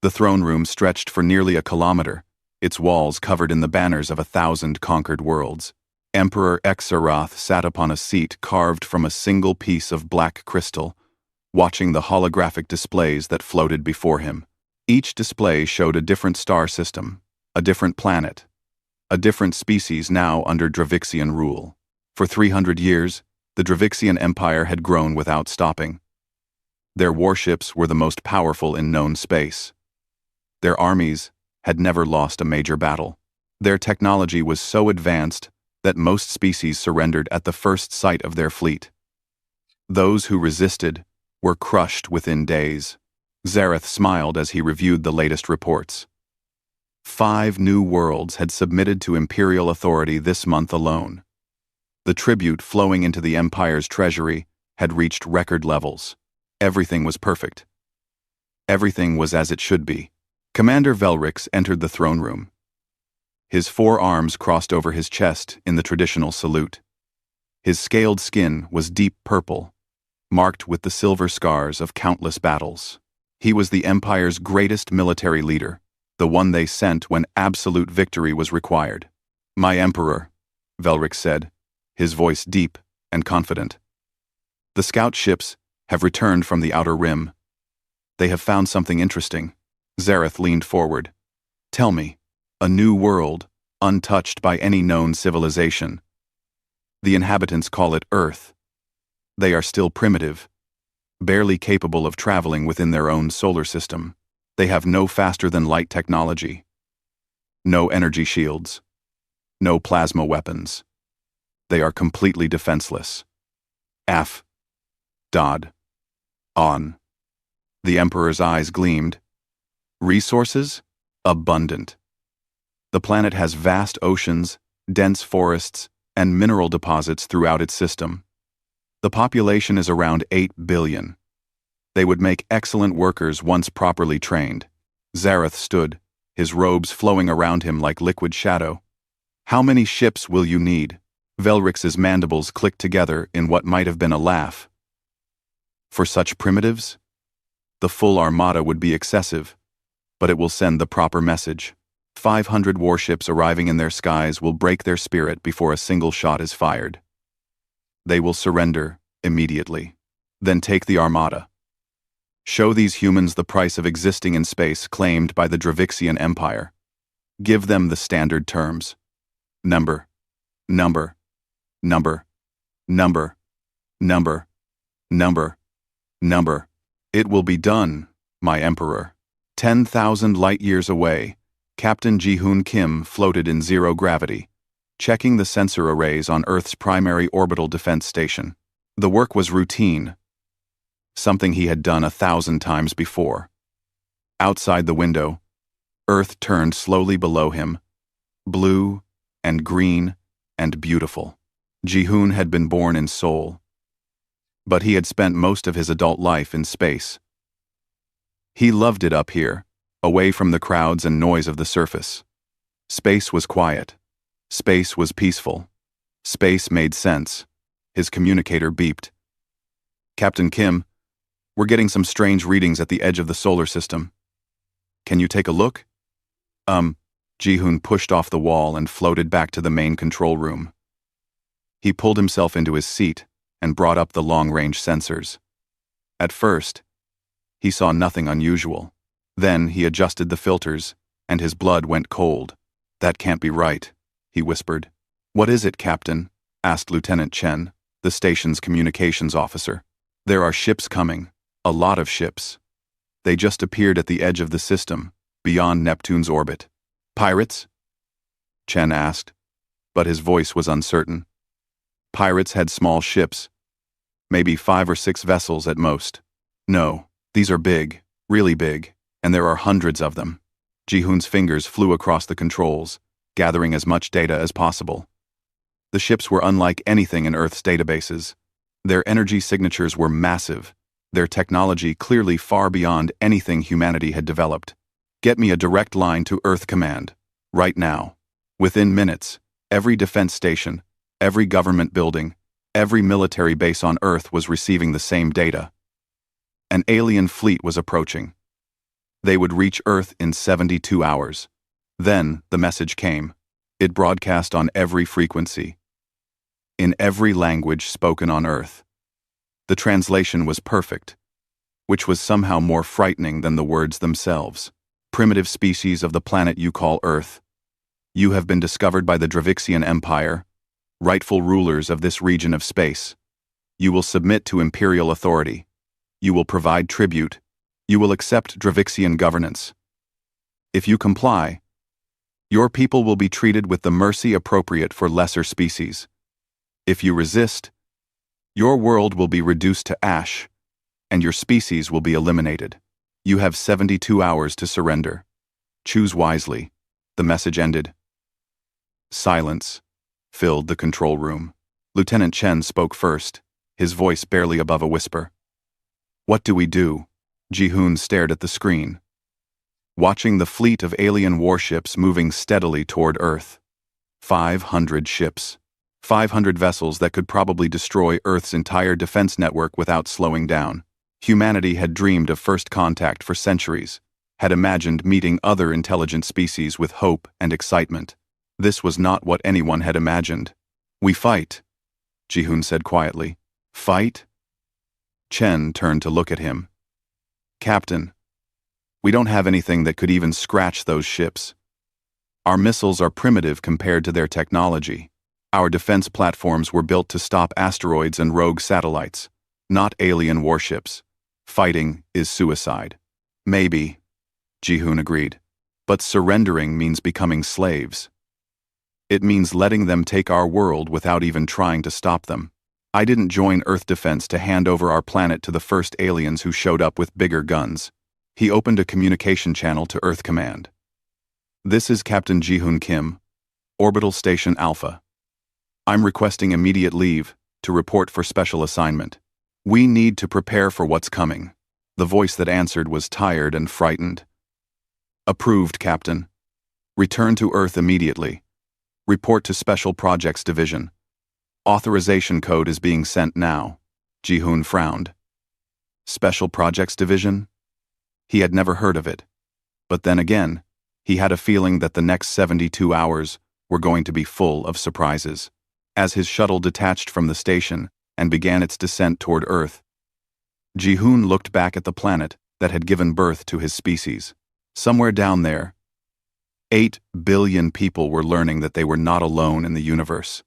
The throne room stretched for nearly a kilometer, its walls covered in the banners of 1,000 conquered worlds. Emperor Exarath sat upon a seat carved from a single piece of black crystal, watching the holographic displays that floated before him. Each display showed a different star system, a different planet, a different species now under Dravixian rule. For 300 years, the Dravixian Empire had grown without stopping. Their warships were the most powerful in known space. Their armies had never lost a major battle. Their technology was so advanced that most species surrendered at the first sight of their fleet. Those who resisted were crushed within days. Zareth smiled as he reviewed the latest reports. 5 new worlds had submitted to Imperial authority this month alone. The tribute flowing into the Empire's treasury had reached record levels. Everything was perfect. Everything was as it should be. Commander Velrix entered the throne room. His 4 arms crossed over his chest in the traditional salute. His scaled skin was deep purple, marked with the silver scars of countless battles. He was the Empire's greatest military leader, the one they sent when absolute victory was required. "My Emperor," Velrix said, his voice deep and confident. "The scout ships have returned from the Outer Rim. They have found something interesting." Zareth leaned forward. "Tell me." "A new world, untouched by any known civilization. The inhabitants call it Earth. They are still primitive, barely capable of traveling within their own solar system. They have no faster-than-light technology, no energy shields, no plasma weapons. They are completely defenseless." Af. Dod. On. The Emperor's eyes gleamed. "Resources? Abundant. The planet has vast oceans, dense forests, and mineral deposits throughout its system. The population is around 8 billion. They would make excellent workers once properly trained." Zareth stood, his robes flowing around him like liquid shadow. "How many ships will you need?" Velrix's mandibles clicked together in what might have been a laugh. "For such primitives? The full armada would be excessive, but it will send the proper message. 500 warships arriving in their skies will break their spirit before a single shot is fired. They will surrender immediately. Then take the armada. Show these humans the price of existing in space claimed by the Dravixian Empire. Give them the standard terms. Number, number, number, number, number, number, number. It will be done, my Emperor." 10,000 light-years away, Captain Ji-hoon Kim floated in zero gravity, checking the sensor arrays on Earth's primary orbital defense station. The work was routine, something he had done 1,000 times before. Outside the window, Earth turned slowly below him, blue and green and beautiful. Ji-hoon had been born in Seoul, but he had spent most of his adult life in space. He loved it up here, away from the crowds and noise of the surface. Space was quiet. Space was peaceful. Space made sense. His communicator beeped. "Captain Kim, we're getting some strange readings at the edge of the solar system. Can you take a look?" Ji-hoon pushed off the wall and floated back to the main control room. He pulled himself into his seat and brought up the long-range sensors. At first, he saw nothing unusual. Then he adjusted the filters, and his blood went cold. "That can't be right," he whispered. "What is it, Captain?" asked Lieutenant Chen, the station's communications officer. "There are ships coming, a lot of ships. They just appeared at the edge of the system, beyond Neptune's orbit." "Pirates?" Chen asked, but his voice was uncertain. "Pirates had small ships, maybe 5 or 6 vessels at most. No, these are big, really big, and there are hundreds of them." Ji-hoon's fingers flew across the controls, gathering as much data as possible. The ships were unlike anything in Earth's databases. Their energy signatures were massive, their technology clearly far beyond anything humanity had developed. "Get me a direct line to Earth Command, right now." Within minutes, every defense station, every government building, every military base on Earth was receiving the same data. An alien fleet was approaching. They would reach Earth in 72 hours. Then, the message came. It broadcast on every frequency, in every language spoken on Earth. The translation was perfect, which was somehow more frightening than the words themselves. Primitive species of the planet you call Earth, you have been discovered by the Dravixian Empire, rightful rulers of this region of space. You will submit to imperial authority. You will provide tribute. You will accept Dravixian governance. If you comply, your people will be treated with the mercy appropriate for lesser species. If you resist, your world will be reduced to ash, and your species will be eliminated. You have 72 hours to surrender. Choose wisely. The message ended. Silence filled the control room. Lieutenant Chen spoke first, his voice barely above a whisper. What do we do? Ji-hoon stared at the screen, watching the fleet of alien warships moving steadily toward Earth. 500 ships. 500 vessels that could probably destroy Earth's entire defense network without slowing down. Humanity had dreamed of first contact for centuries, had imagined meeting other intelligent species with hope and excitement. This was not what anyone had imagined. We fight, Ji-hoon said quietly. Fight? Chen turned to look at him. Captain, we don't have anything that could even scratch those ships. Our missiles are primitive compared to their technology. Our defense platforms were built to stop asteroids and rogue satellites, not alien warships. Fighting is suicide. Maybe, Ji-hoon agreed, but surrendering means becoming slaves. It means letting them take our world without even trying to stop them. I didn't join Earth Defense to hand over our planet to the first aliens who showed up with bigger guns. He opened a communication channel to Earth Command. This is Captain Ji-hoon Kim, Orbital Station Alpha. I'm requesting immediate leave to report for special assignment. We need to prepare for what's coming. The voice that answered was tired and frightened. Approved, Captain. Return to Earth immediately. Report to Special Projects Division. Authorization code is being sent now. Ji-hoon frowned. Special Projects Division? He had never heard of it. But then again, he had a feeling that the next 72 hours were going to be full of surprises. As his shuttle detached from the station and began its descent toward Earth, Ji-hoon looked back at the planet that had given birth to his species. Somewhere down there, 8 billion people were learning that they were not alone in the universe.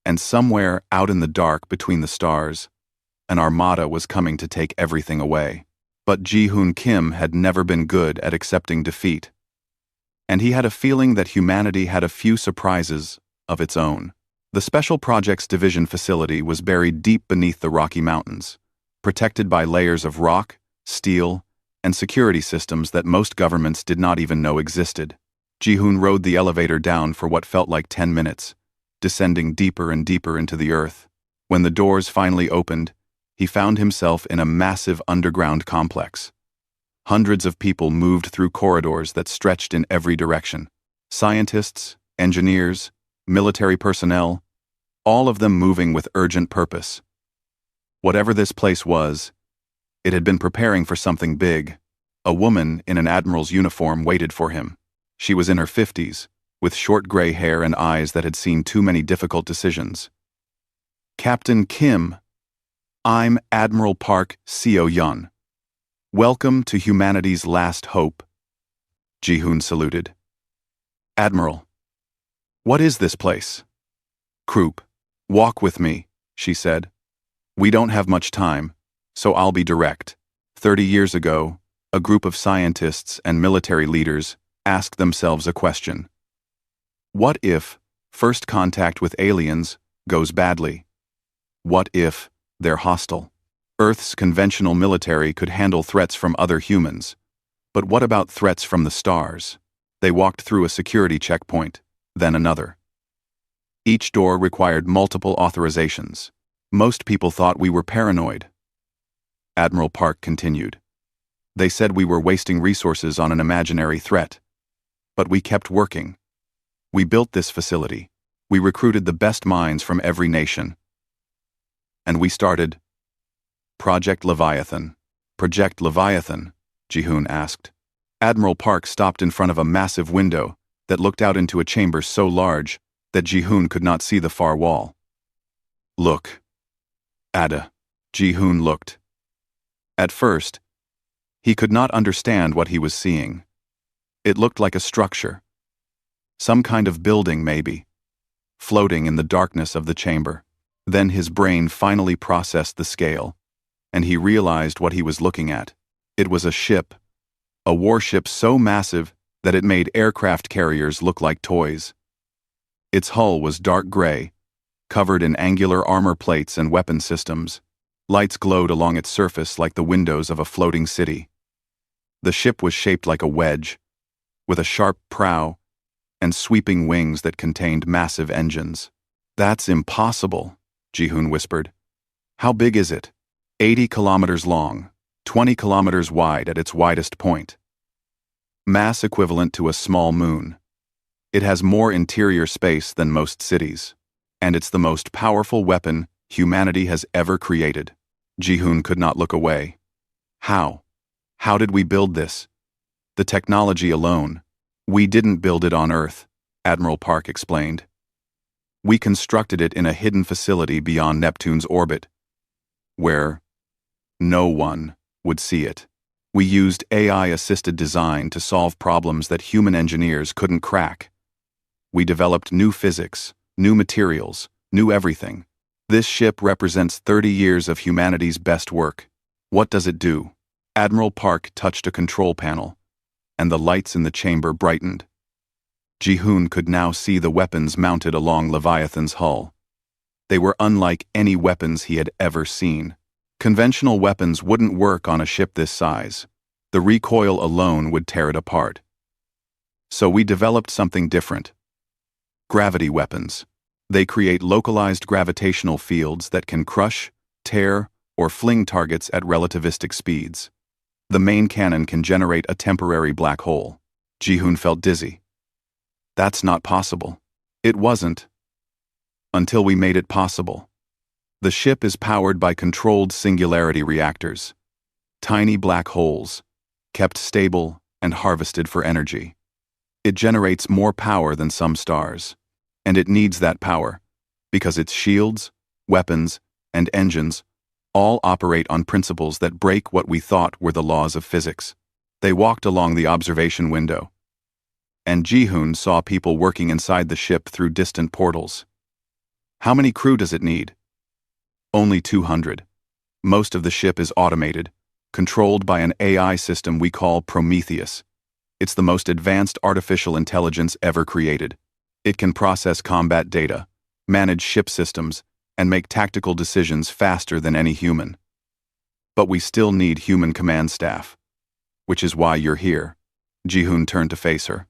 And somewhere out in the dark between the stars, an armada was coming to take everything away. But Ji-hoon Kim had never been good at accepting defeat. And he had a feeling that humanity had a few surprises of its own. The Special Projects Division facility was buried deep beneath the Rocky Mountains, protected by layers of rock, steel, and security systems that most governments did not even know existed. Ji-hoon rode the elevator down for what felt like 10 minutes, descending deeper and deeper into the earth. When the doors finally opened, he found himself in a massive underground complex. Hundreds of people moved through corridors that stretched in every direction. Scientists, engineers, military personnel, all of them moving with urgent purpose. Whatever this place was, it had been preparing for something big. A woman in an admiral's uniform waited for him. She was in her 50s, with short gray hair and eyes that had seen too many difficult decisions. Captain Kim, I'm Admiral Park Seo-yeon. Welcome to humanity's last hope. Ji-hoon saluted. Admiral, what is this place? Croup, walk with me, she said. We don't have much time, so I'll be direct. 30 years ago, a group of scientists and military leaders asked themselves a question. What if first contact with aliens goes badly? What if they're hostile? Earth's conventional military could handle threats from other humans. But what about threats from the stars? They walked through a security checkpoint, then another. Each door required multiple authorizations. Most people thought we were paranoid. Admiral Park continued. They said we were wasting resources on an imaginary threat. But we kept working. We built this facility. We recruited the best minds from every nation. And we started Project Leviathan. Project Leviathan? Ji-hoon asked. Admiral Park stopped in front of a massive window that looked out into a chamber so large that Ji-hoon could not see the far wall. "Look, Ada." Ji-hoon looked. At first, he could not understand what he was seeing. It looked like a structure. Some kind of building, maybe, floating in the darkness of the chamber. Then his brain finally processed the scale, and he realized what he was looking at. It was a ship, a warship so massive that it made aircraft carriers look like toys. Its hull was dark gray, covered in angular armor plates and weapon systems. Lights glowed along its surface like the windows of a floating city. The ship was shaped like a wedge, with a sharp prow and sweeping wings that contained massive engines. "That's impossible," Ji-hoon whispered. "How big is it?" 80 kilometers long, 20 kilometers wide at its widest point. Mass equivalent to a small moon. It has more interior space than most cities, and it's the most powerful weapon humanity has ever created. Ji-hoon could not look away. How? How did we build this? The technology alone. We didn't build it on Earth, Admiral Park explained. We constructed it in a hidden facility beyond Neptune's orbit, where no one would see it. We used AI-assisted design to solve problems that human engineers couldn't crack. We developed new physics, new materials, new everything. This ship represents 30 years of humanity's best work. What does it do? Admiral Park touched a control panel, and the lights in the chamber brightened. Ji-hoon could now see the weapons mounted along Leviathan's hull. They were unlike any weapons he had ever seen. Conventional weapons wouldn't work on a ship this size. The recoil alone would tear it apart. So we developed something different. Gravity weapons. They create localized gravitational fields that can crush, tear, or fling targets at relativistic speeds. The main cannon can generate a temporary black hole. Ji-hoon felt dizzy. That's not possible. It wasn't. Until we made it possible. The ship is powered by controlled singularity reactors. Tiny black holes, kept stable and harvested for energy. It generates more power than some stars. And it needs that power, because its shields, weapons, and engines all operate on principles that break what we thought were the laws of physics. They walked along the observation window, and Ji-hoon saw people working inside the ship through distant portals. How many crew does it need? Only 200. Most of the ship is automated, controlled by an AI system we call Prometheus. It's the most advanced artificial intelligence ever created. It can process combat data, manage ship systems, and make tactical decisions faster than any human. But we still need human command staff. Which is why you're here. Ji-hoon turned to face her.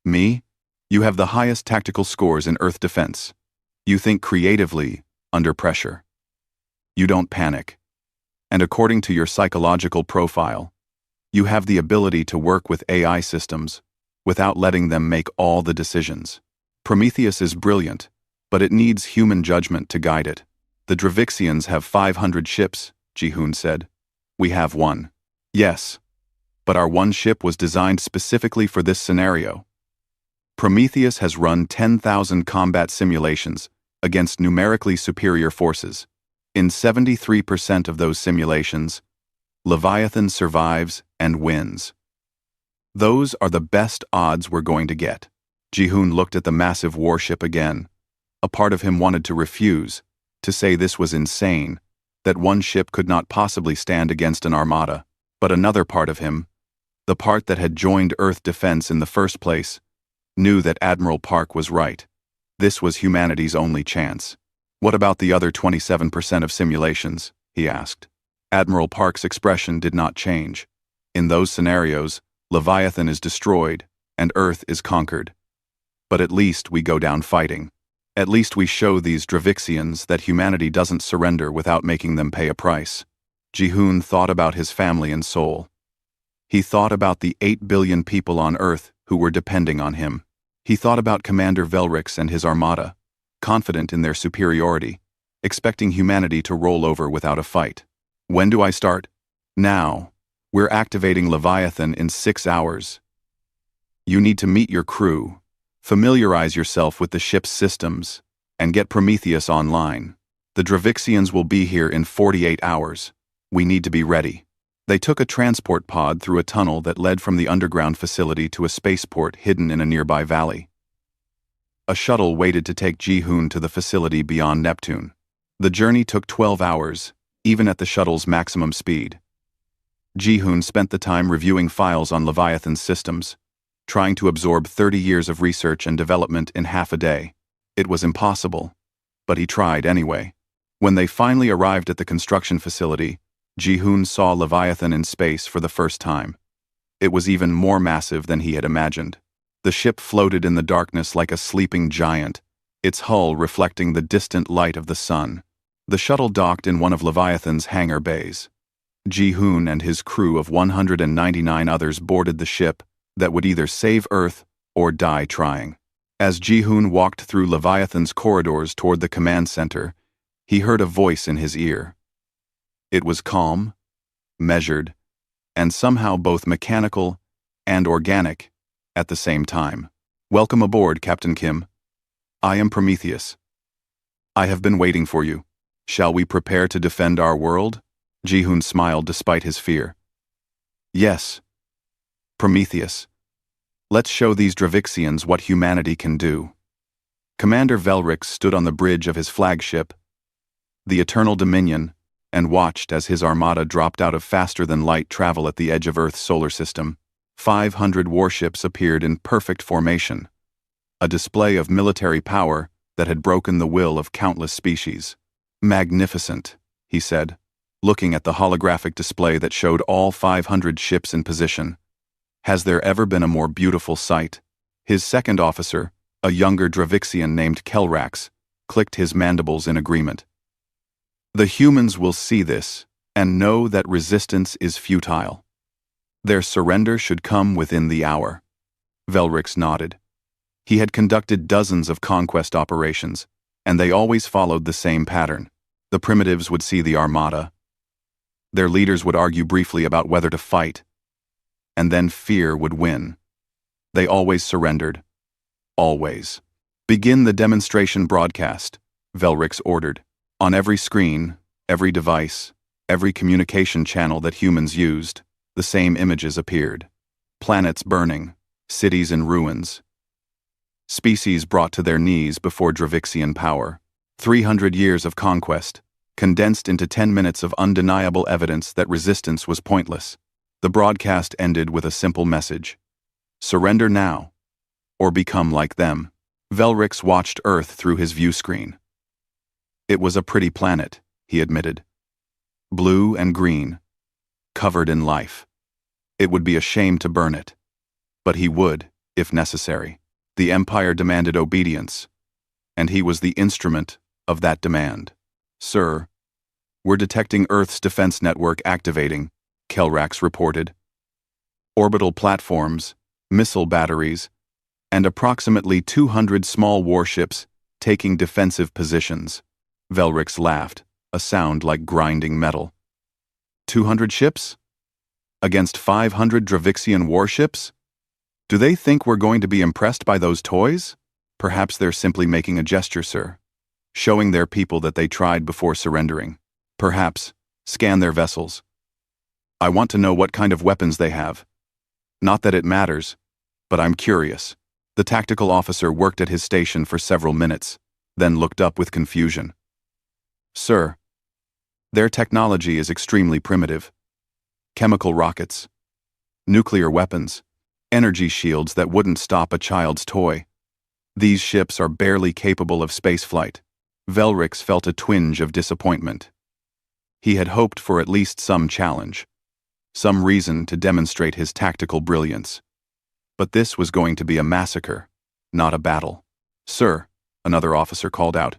Me? You have the highest tactical scores in Earth defense. You think creatively, under pressure. You don't panic. And according to your psychological profile, you have the ability to work with AI systems without letting them make all the decisions. Prometheus is brilliant, but it needs human judgment to guide it. The Dravixians have 500 ships, Ji-hoon said. We have one. Yes, but our one ship was designed specifically for this scenario. Prometheus has run 10,000 combat simulations against numerically superior forces. In 73% of those simulations, Leviathan survives and wins. Those are the best odds we're going to get. Ji-hoon looked at the massive warship again. A part of him wanted to refuse, to say this was insane, that one ship could not possibly stand against an armada. But another part of him, the part that had joined Earth defense in the first place, knew that Admiral Park was right. This was humanity's only chance. What about the other 27% of simulations? He asked. Admiral Park's expression did not change. In those scenarios, Leviathan is destroyed, and Earth is conquered. But at least we go down fighting. At least we show these Dravixians that humanity doesn't surrender without making them pay a price. Ji-hoon thought about his family and soul. He thought about the 8 billion people on Earth who were depending on him. He thought about Commander Velrix and his armada, confident in their superiority, expecting humanity to roll over without a fight. When do I start? Now. We're activating Leviathan in 6 hours. You need to meet your crew, familiarize yourself with the ship's systems, and get Prometheus online. The Dravixians will be here in 48 hours. We need to be ready. They took a transport pod through a tunnel that led from the underground facility to a spaceport hidden in a nearby valley. A shuttle waited to take Ji-hoon to the facility beyond Neptune. The journey took 12 hours, even at the shuttle's maximum speed. Ji-hoon spent the time reviewing files on Leviathan's systems, trying to absorb 30 years of research and development in half a day. It was impossible, but he tried anyway. When they finally arrived at the construction facility, Ji-hoon saw Leviathan in space for the first time. It was even more massive than he had imagined. The ship floated in the darkness like a sleeping giant, its hull reflecting the distant light of the sun. The shuttle docked in one of Leviathan's hangar bays. Ji-hoon and his crew of 199 others boarded the ship that would either save Earth or die trying. As Ji-hoon walked through Leviathan's corridors toward the command center, he heard a voice in his ear. It was calm, measured, and somehow both mechanical and organic at the same time. "Welcome aboard, Captain Kim. I am Prometheus. I have been waiting for you. Shall we prepare to defend our world?" Ji-hoon smiled despite his fear. "Yes, Prometheus. Let's show these Dravixians what humanity can do." Commander Velrix stood on the bridge of his flagship, the Eternal Dominion, and watched as his armada dropped out of faster-than-light travel at the edge of Earth's solar system. 500 warships appeared in perfect formation, a display of military power that had broken the will of countless species. "Magnificent," he said, looking at the holographic display that showed all 500 ships in position. "Has there ever been a more beautiful sight?" His second officer, a younger Dravixian named Kelrax, clicked his mandibles in agreement. "The humans will see this and know that resistance is futile. Their surrender should come within the hour." Velrix nodded. He had conducted dozens of conquest operations, and they always followed the same pattern. The primitives would see the armada. Their leaders would argue briefly about whether to fight, and then fear would win. They always surrendered. Always. "Begin the demonstration broadcast," Velrix ordered. On every screen, every device, every communication channel that humans used, the same images appeared. Planets burning, cities in ruins. Species brought to their knees before Dravixian power. 300 years of conquest, condensed into 10 minutes of undeniable evidence that resistance was pointless. The broadcast ended with a simple message: "Surrender now, or become like them." Velrix watched Earth through his view screen. It was a pretty planet, he admitted. Blue and green, covered in life. It would be a shame to burn it. But he would, if necessary. The Empire demanded obedience, and he was the instrument of that demand. "Sir, we're detecting Earth's defense network activating," Kelrax reported. "Orbital platforms, missile batteries, and approximately 200 small warships taking defensive positions." Velrix laughed, a sound like grinding metal. 200 ships? Against 500 Dravixian warships? Do they think we're going to be impressed by those toys? Perhaps they're simply making a gesture, sir. Showing their people that they tried before surrendering. Perhaps, scan their vessels. I want to know what kind of weapons they have. Not that it matters, but I'm curious. The tactical officer worked at his station for several minutes, then looked up with confusion. "Sir, their technology is extremely primitive. Chemical rockets, nuclear weapons, energy shields that wouldn't stop a child's toy. These ships are barely capable of spaceflight." Velrix felt a twinge of disappointment. He had hoped for at least some challenge, some reason to demonstrate his tactical brilliance. But this was going to be a massacre, not a battle. "Sir," another officer called out,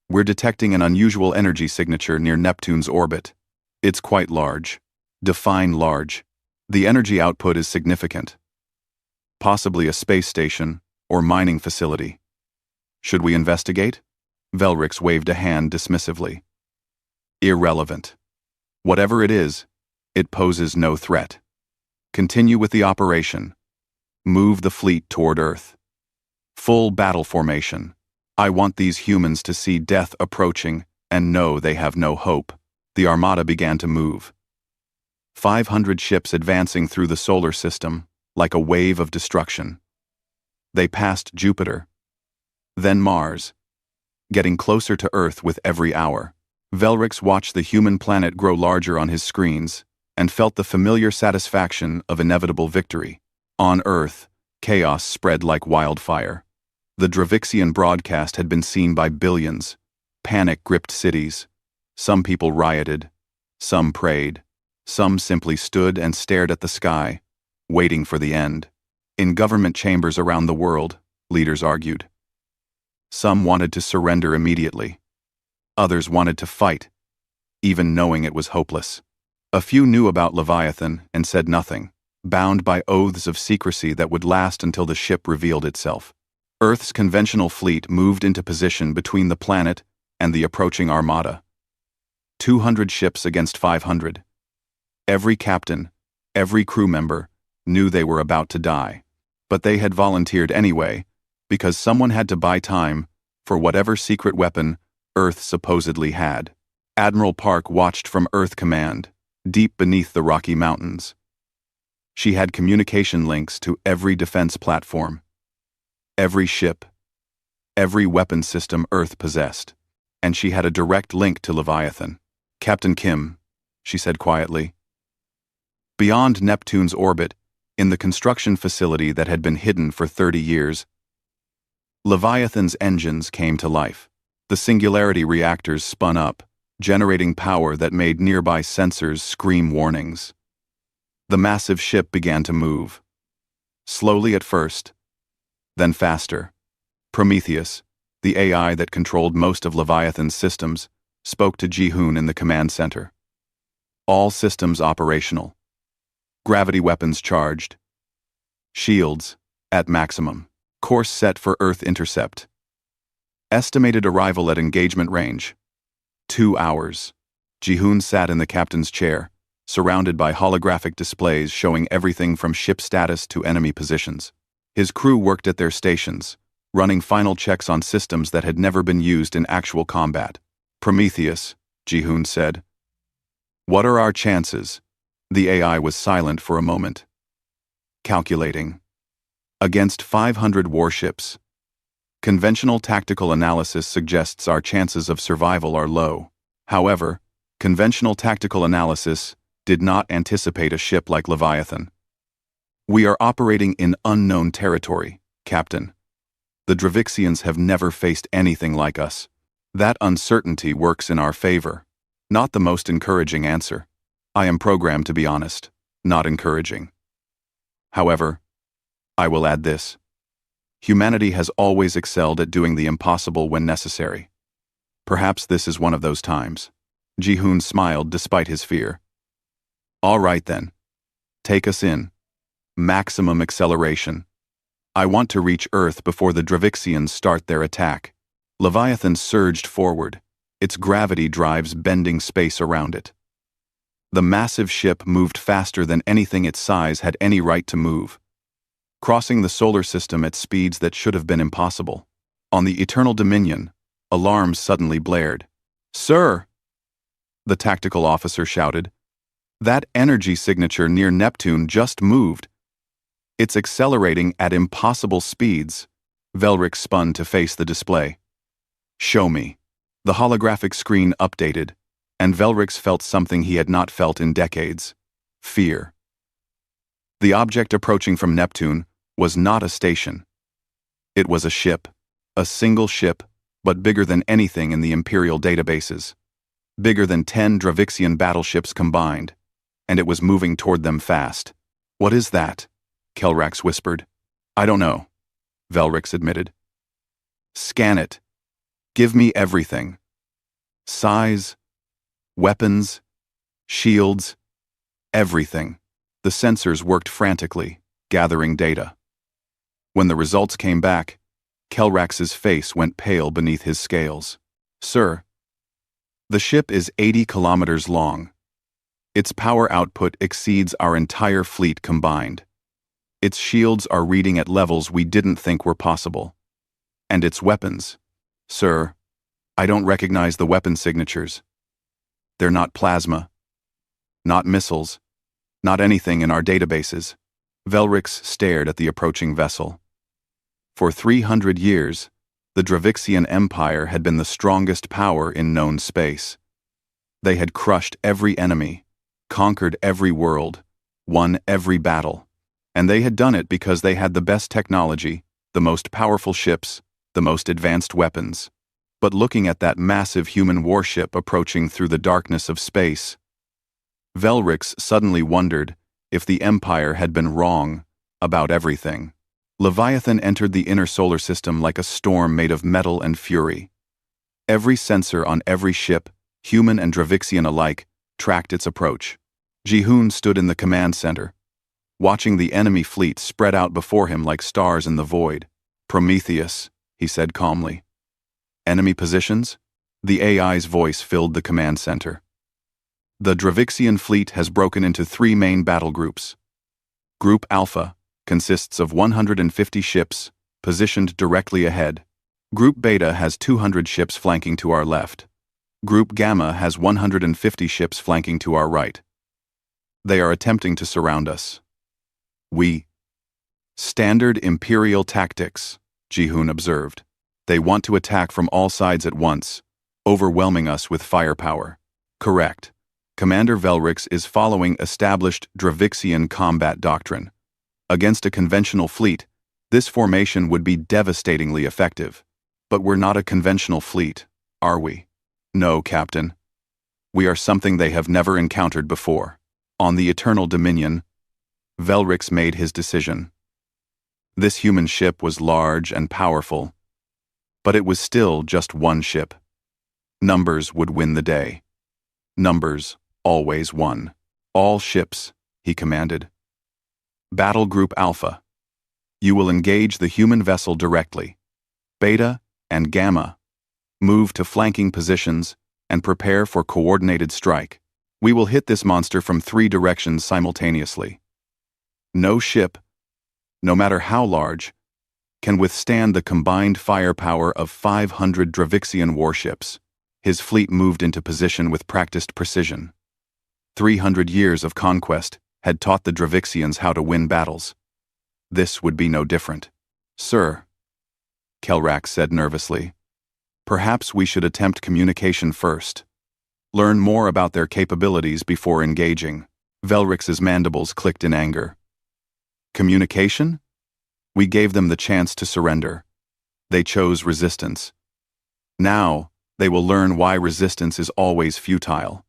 "we're detecting an unusual energy signature near Neptune's orbit. It's quite large. Define large. The energy output is significant. Possibly a space station or mining facility. Should we investigate?" Velrix waved a hand dismissively. "Irrelevant. Whatever it is, It poses no threat. Continue with the operation. Move the fleet toward Earth. Full battle formation. I want these humans to see death approaching and know they have no hope. The armada began to move. 500 ships advancing through the solar system, like a wave of destruction. They passed Jupiter, then Mars, getting closer to Earth with every hour. Velrix watched the human planet grow larger on his screens and felt the familiar satisfaction of inevitable victory. On Earth, chaos spread like wildfire. The Dravixian broadcast had been seen by billions. Panic gripped cities. Some people rioted. Some prayed. Some simply stood and stared at the sky, waiting for the end. In government chambers around the world, leaders argued. Some wanted to surrender immediately. Others wanted to fight, even knowing it was hopeless. A few knew about Leviathan and said nothing, bound by oaths of secrecy that would last until the ship revealed itself. Earth's conventional fleet moved into position between the planet and the approaching armada. 200 ships against 500. Every captain, every crew member, knew they were about to die. But they had volunteered anyway, because someone had to buy time for whatever secret weapon Earth supposedly had. Admiral Park watched from Earth Command, deep beneath the Rocky Mountains. She had communication links to every defense platform, every ship, every weapon system Earth possessed, and she had a direct link to Leviathan. "Captain Kim," she said quietly. Beyond Neptune's orbit, in the construction facility that had been hidden for 30 years, Leviathan's engines came to life. The singularity reactors spun up, generating power that made nearby sensors scream warnings. The massive ship began to move. Slowly at first, then faster. Prometheus, the AI that controlled most of Leviathan's systems, spoke to Ji-hoon in the command center. All systems operational. Gravity weapons charged. Shields at maximum. Course set for Earth intercept. Estimated arrival at engagement range. 2 hours. Ji-hoon sat in the captain's chair, surrounded by holographic displays showing everything from ship status to enemy positions. His crew worked at their stations, running final checks on systems that had never been used in actual combat. "Prometheus," Ji-hoon said. "What are our chances?" The AI was silent for a moment. "Calculating. Against 500 warships. Conventional tactical analysis suggests our chances of survival are low. However, conventional tactical analysis did not anticipate a ship like Leviathan. We are operating in unknown territory, Captain. The Dravixians have never faced anything like us. That uncertainty works in our favor." Not the most encouraging answer. I am programmed to be honest, not encouraging. However, I will add this. Humanity has always excelled at doing the impossible when necessary. Perhaps this is one of those times. Ji-hoon smiled despite his fear. "All right then. Take us in. Maximum acceleration. I want to reach Earth before the Dravixians start their attack." Leviathan surged forward, its gravity drives bending space around it. The massive ship moved faster than anything its size had any right to move, crossing the solar system at speeds that should have been impossible. On the Eternal Dominion, alarms suddenly blared. "Sir!" the tactical officer shouted. "That energy signature near Neptune just moved. It's accelerating at impossible speeds." Velrix spun to face the display. "Show me." The holographic screen updated, and Velrix felt something he had not felt in decades: fear. The object approaching from Neptune was not a station. It was a ship, a single ship, but bigger than anything in the Imperial databases. Bigger than 10 Dravixian battleships combined, and it was moving toward them fast. "What is that?" Kelrax whispered. "I don't know," Velrix admitted. "Scan it. Give me everything. Size, weapons, shields, everything." The sensors worked frantically, gathering data. When the results came back, Kelrax's face went pale beneath his scales. "Sir, the ship is 80 kilometers long. Its power output exceeds our entire fleet combined. Its shields are reading at levels we didn't think were possible. And its weapons. Sir, I don't recognize the weapon signatures. They're not plasma. Not missiles. Not anything in our databases. Velrix stared at the approaching vessel. For 300 years, the Dravixian Empire had been the strongest power in known space. They had crushed every enemy, conquered every world, won every battle. And they had done it because they had the best technology, the most powerful ships, the most advanced weapons. But looking at that massive human warship approaching through the darkness of space, Velrix suddenly wondered if the Empire had been wrong about everything. Leviathan entered the inner solar system like a storm made of metal and fury. Every sensor on every ship, human and Dravixian alike, tracked its approach. Jihoon stood in the command center, watching the enemy fleet spread out before him like stars in the void. Prometheus, he said calmly. Enemy positions? The AI's voice filled the command center. The Dravixian fleet has broken into 3 main battle groups. Group Alpha consists of 150 ships, positioned directly ahead. Group Beta has 200 ships flanking to our left. Group Gamma has 150 ships flanking to our right. They are attempting to surround us. Standard Imperial tactics, Jihoon observed. They want to attack from all sides at once, overwhelming us with firepower. Correct. Commander Velrix is following established Dravixian combat doctrine. Against a conventional fleet, this formation would be devastatingly effective. But we're not a conventional fleet, are we? No, Captain. We are something they have never encountered before. On the Eternal Dominion, Velrix made his decision. This human ship was large and powerful, but it was still just one ship. Numbers would win the day. Numbers always won. All ships, he commanded. Battle Group Alpha. You will engage the human vessel directly. Beta and Gamma. Move to flanking positions and prepare for coordinated strike. We will hit this monster from 3 directions simultaneously. No ship, no matter how large, can withstand the combined firepower of 500 Dravixian warships. His fleet moved into position with practiced precision. 300 years of conquest had taught the Dravixians how to win battles. This would be no different. Sir, Kelrak said nervously, perhaps we should attempt communication first. Learn more about their capabilities before engaging. Velrix's mandibles clicked in anger. Communication? We gave them the chance to surrender. They chose resistance. Now, they will learn why resistance is always futile.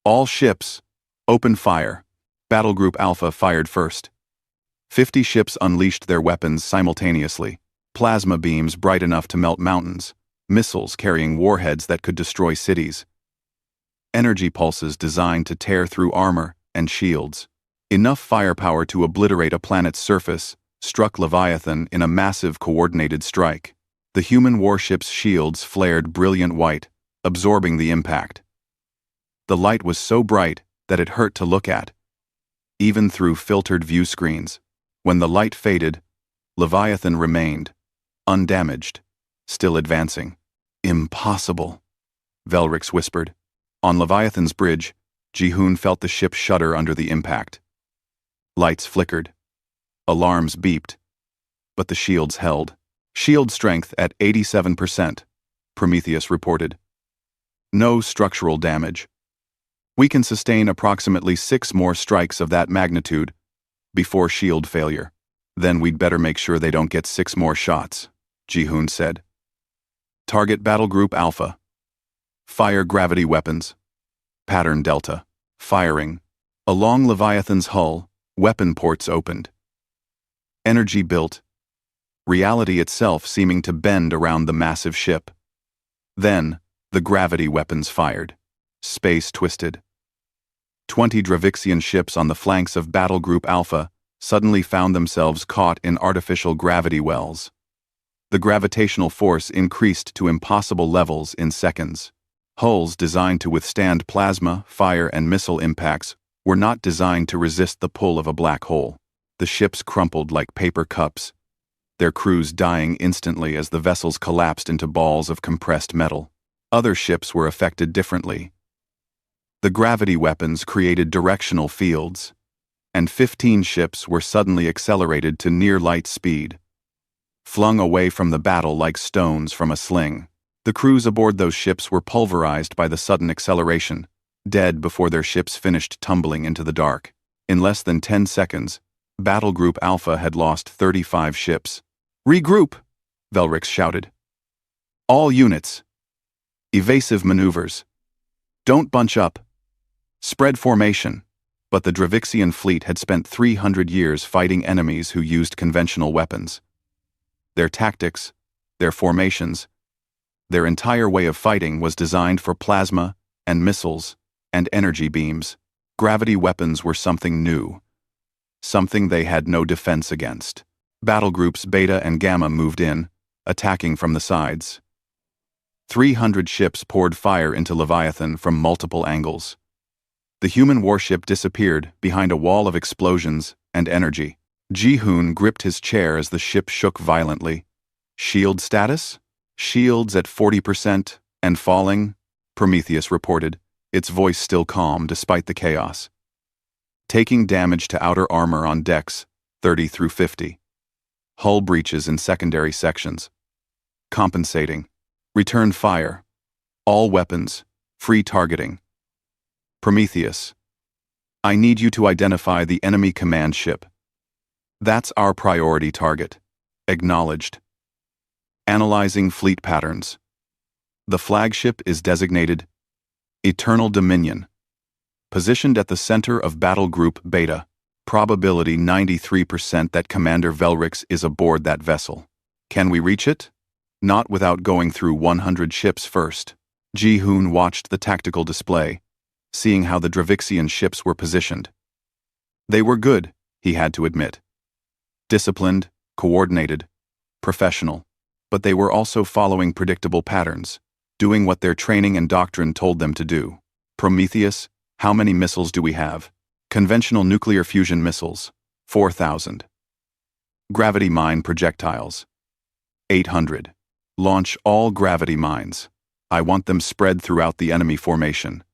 All ships, open fire. Battle Group Alpha fired first. 50 ships unleashed their weapons simultaneously. Plasma beams bright enough to melt mountains. Missiles carrying warheads that could destroy cities. Energy pulses designed to tear through armor and shields. Enough firepower to obliterate a planet's surface struck Leviathan in a massive coordinated strike. The human warship's shields flared brilliant white, absorbing the impact. The light was so bright that it hurt to look at, even through filtered view screens. When the light faded, Leviathan remained, undamaged, still advancing. Impossible, Velrix whispered. On Leviathan's bridge, Jihoon felt the ship shudder under the impact. Lights flickered. Alarms beeped. But the shields held. Shield strength at 87%, Prometheus reported. No structural damage. We can sustain approximately 6 more strikes of that magnitude before shield failure. Then we'd better make sure they don't get 6 more shots, Jihoon said. Target Battle Group Alpha. Fire gravity weapons. Pattern Delta. Firing. Along Leviathan's hull, weapon ports opened. Energy built. Reality itself seeming to bend around the massive ship. Then, the gravity weapons fired. Space twisted. 20 Dravixian ships on the flanks of Battle Group Alpha suddenly found themselves caught in artificial gravity wells. The gravitational force increased to impossible levels in seconds. Hulls designed to withstand plasma, fire, and missile impacts were not designed to resist the pull of a black hole. The ships crumpled like paper cups, their crews dying instantly as the vessels collapsed into balls of compressed metal. Other ships were affected differently. The gravity weapons created directional fields, and 15 ships were suddenly accelerated to near-light speed, flung away from the battle like stones from a sling. The crews aboard those ships were pulverized by the sudden acceleration, dead before their ships finished tumbling into the dark. In less than 10 seconds, Battle Group Alpha had lost 35 ships. "Regroup!" Velrix shouted. "All units. Evasive maneuvers. Don't bunch up. Spread formation." But the Dravixian fleet had spent 300 years fighting enemies who used conventional weapons. Their tactics, their formations, their entire way of fighting was designed for plasma and missiles and energy beams. Gravity weapons were something new, something they had no defense against. Battle groups Beta and Gamma moved in, attacking from the sides. 300 ships poured fire into Leviathan from multiple angles. The human warship disappeared behind a wall of explosions and energy. Ji-hoon gripped his chair as the ship shook violently. "Shield status? Shields at 40% and falling," Prometheus reported, its voice still calm despite the chaos. "Taking damage to outer armor on decks, 30 through 50. Hull breaches in secondary sections. Compensating. Return fire. All weapons. Free targeting." "Prometheus, I need you to identify the enemy command ship. That's our priority target." "Acknowledged." "Analyzing fleet patterns. The flagship is designated Eternal Dominion. Positioned at the center of Battle Group Beta. Probability 93% that Commander Velrix is aboard that vessel. Can we reach it? Not without going through 100 ships first." Ji-hoon watched the tactical display, seeing how the Dravixian ships were positioned. They were good, he had to admit. Disciplined, coordinated, professional. But they were also following predictable patterns, doing what their training and doctrine told them to do. "Prometheus, how many missiles do we have?" "Conventional nuclear fusion missiles, 4,000. Gravity mine projectiles, 800. Launch all gravity mines. I want them spread throughout the enemy formation.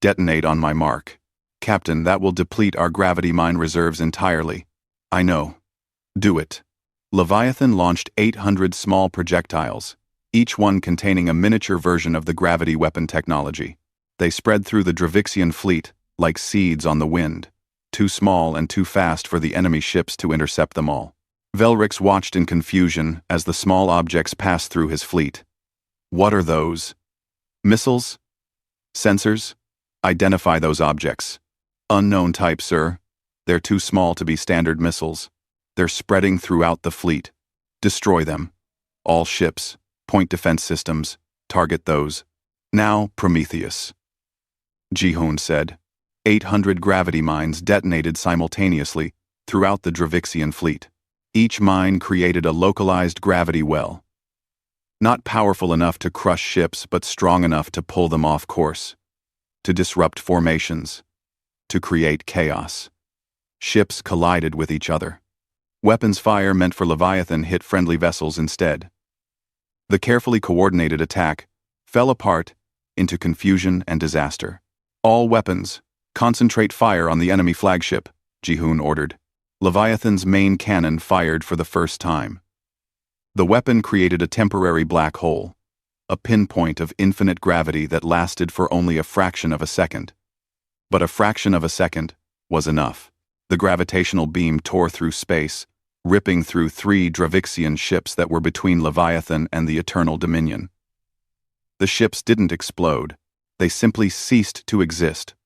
Detonate on my mark." "Captain, that will deplete our gravity mine reserves entirely." "I know. Do it." Leviathan launched 800 small projectiles, each one containing a miniature version of the gravity weapon technology. They spread through the Dravixian fleet like seeds on the wind, too small and too fast for the enemy ships to intercept them all. Velrix watched in confusion as the small objects passed through his fleet. "What are those? Missiles? Sensors? Identify those objects." "Unknown type, sir. They're too small to be standard missiles. They're spreading throughout the fleet. Destroy them. All ships, point defense systems, target those. Now, Prometheus." Ji-hoon said. 800 gravity mines detonated simultaneously throughout the Dravixian fleet. Each mine created a localized gravity well. Not powerful enough to crush ships, but strong enough to pull them off course, to disrupt formations, to create chaos. Ships collided with each other. Weapons fire meant for Leviathan hit friendly vessels instead. The carefully coordinated attack fell apart into confusion and disaster. "All weapons, concentrate fire on the enemy flagship," Ji-hoon ordered. Leviathan's main cannon fired for the first time. The weapon created a temporary black hole, a pinpoint of infinite gravity that lasted for only a fraction of a second. But a fraction of a second was enough. The gravitational beam tore through space, ripping through 3 Dravixian ships that were between Leviathan and the Eternal Dominion. The ships didn't explode. They simply ceased to exist,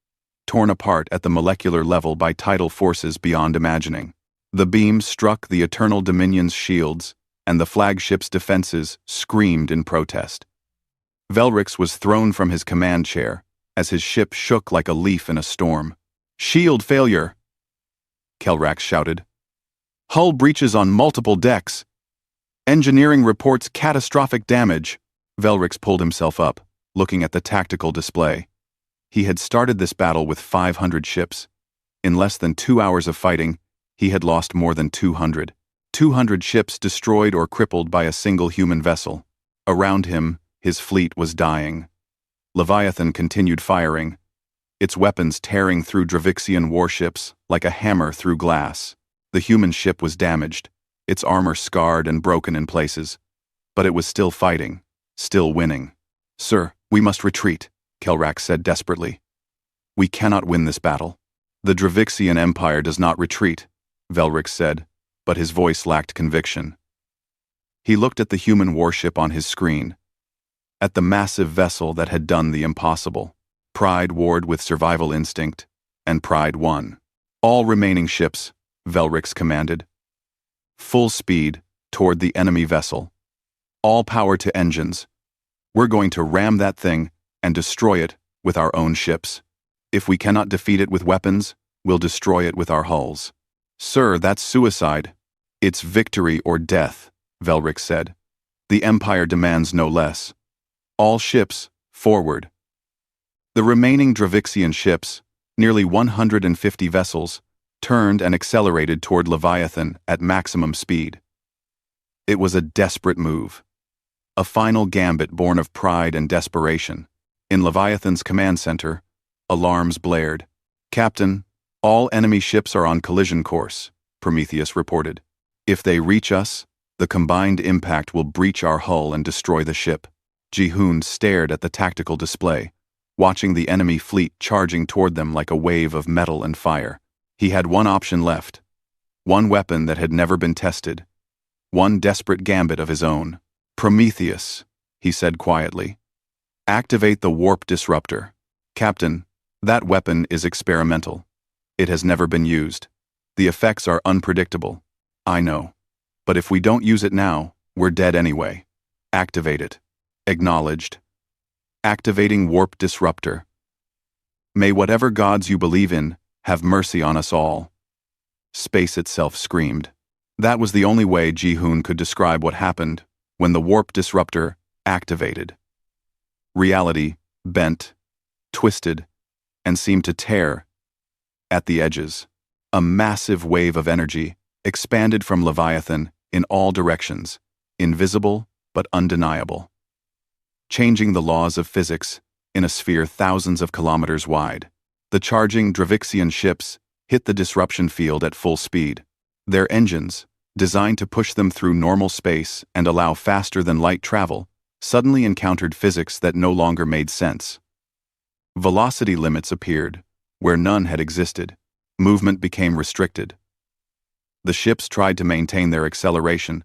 torn apart at the molecular level by tidal forces beyond imagining. The beam struck the Eternal Dominion's shields, and the flagship's defenses screamed in protest. Velrix was thrown from his command chair as his ship shook like a leaf in a storm. "Shield failure!" Kelrax shouted. "Hull breaches on multiple decks. Engineering reports catastrophic damage." Velrix pulled himself up, looking at the tactical display. He had started this battle with 500 ships. In less than 2 hours of fighting, he had lost more than 200. 200 ships destroyed or crippled by a single human vessel. Around him, his fleet was dying. Leviathan continued firing, its weapons tearing through Dravixian warships like a hammer through glass. The human ship was damaged, its armor scarred and broken in places. But it was still fighting, still winning. "Sir, we must retreat," Kelrak said desperately. "We cannot win this battle." "The Dravixian Empire does not retreat," Velrix said, but his voice lacked conviction. He looked at the human warship on his screen, at the massive vessel that had done the impossible. Pride warred with survival instinct, and pride won. "All remaining ships," Velrix commanded. "Full speed toward the enemy vessel. All power to engines. We're going to ram that thing and destroy it with our own ships. If we cannot defeat it with weapons, we'll destroy it with our hulls." "Sir, that's suicide." "It's victory or death," Velrix said. "The Empire demands no less. All ships, forward." The remaining Dravixian ships, nearly 150 vessels, turned and accelerated toward Leviathan at maximum speed. It was a desperate move. A final gambit born of pride and desperation. In Leviathan's command center, alarms blared. "Captain, all enemy ships are on collision course," Prometheus reported. "If they reach us, the combined impact will breach our hull and destroy the ship." Ji-hoon stared at the tactical display, watching the enemy fleet charging toward them like a wave of metal and fire. He had one option left. One weapon that had never been tested. One desperate gambit of his own. "Prometheus," he said quietly. "Activate the warp disruptor. Captain, that weapon is experimental. It has never been used. The effects are unpredictable. I know. But if we don't use it now, we're dead anyway. Activate it." "Acknowledged." Activating warp disruptor. "May whatever gods you believe in have mercy on us all." Space itself screamed. That was the only way Ji-hoon could describe what happened when the warp disruptor activated. Reality bent, twisted, and seemed to tear at the edges. A massive wave of energy expanded from Leviathan in all directions, invisible but undeniable, changing the laws of physics in a sphere thousands of kilometers wide. The charging Dravixian ships hit the disruption field at full speed. Their engines, designed to push them through normal space and allow faster-than-light travel, suddenly encountered physics that no longer made sense. Velocity limits appeared, where none had existed. Movement became restricted. The ships tried to maintain their acceleration,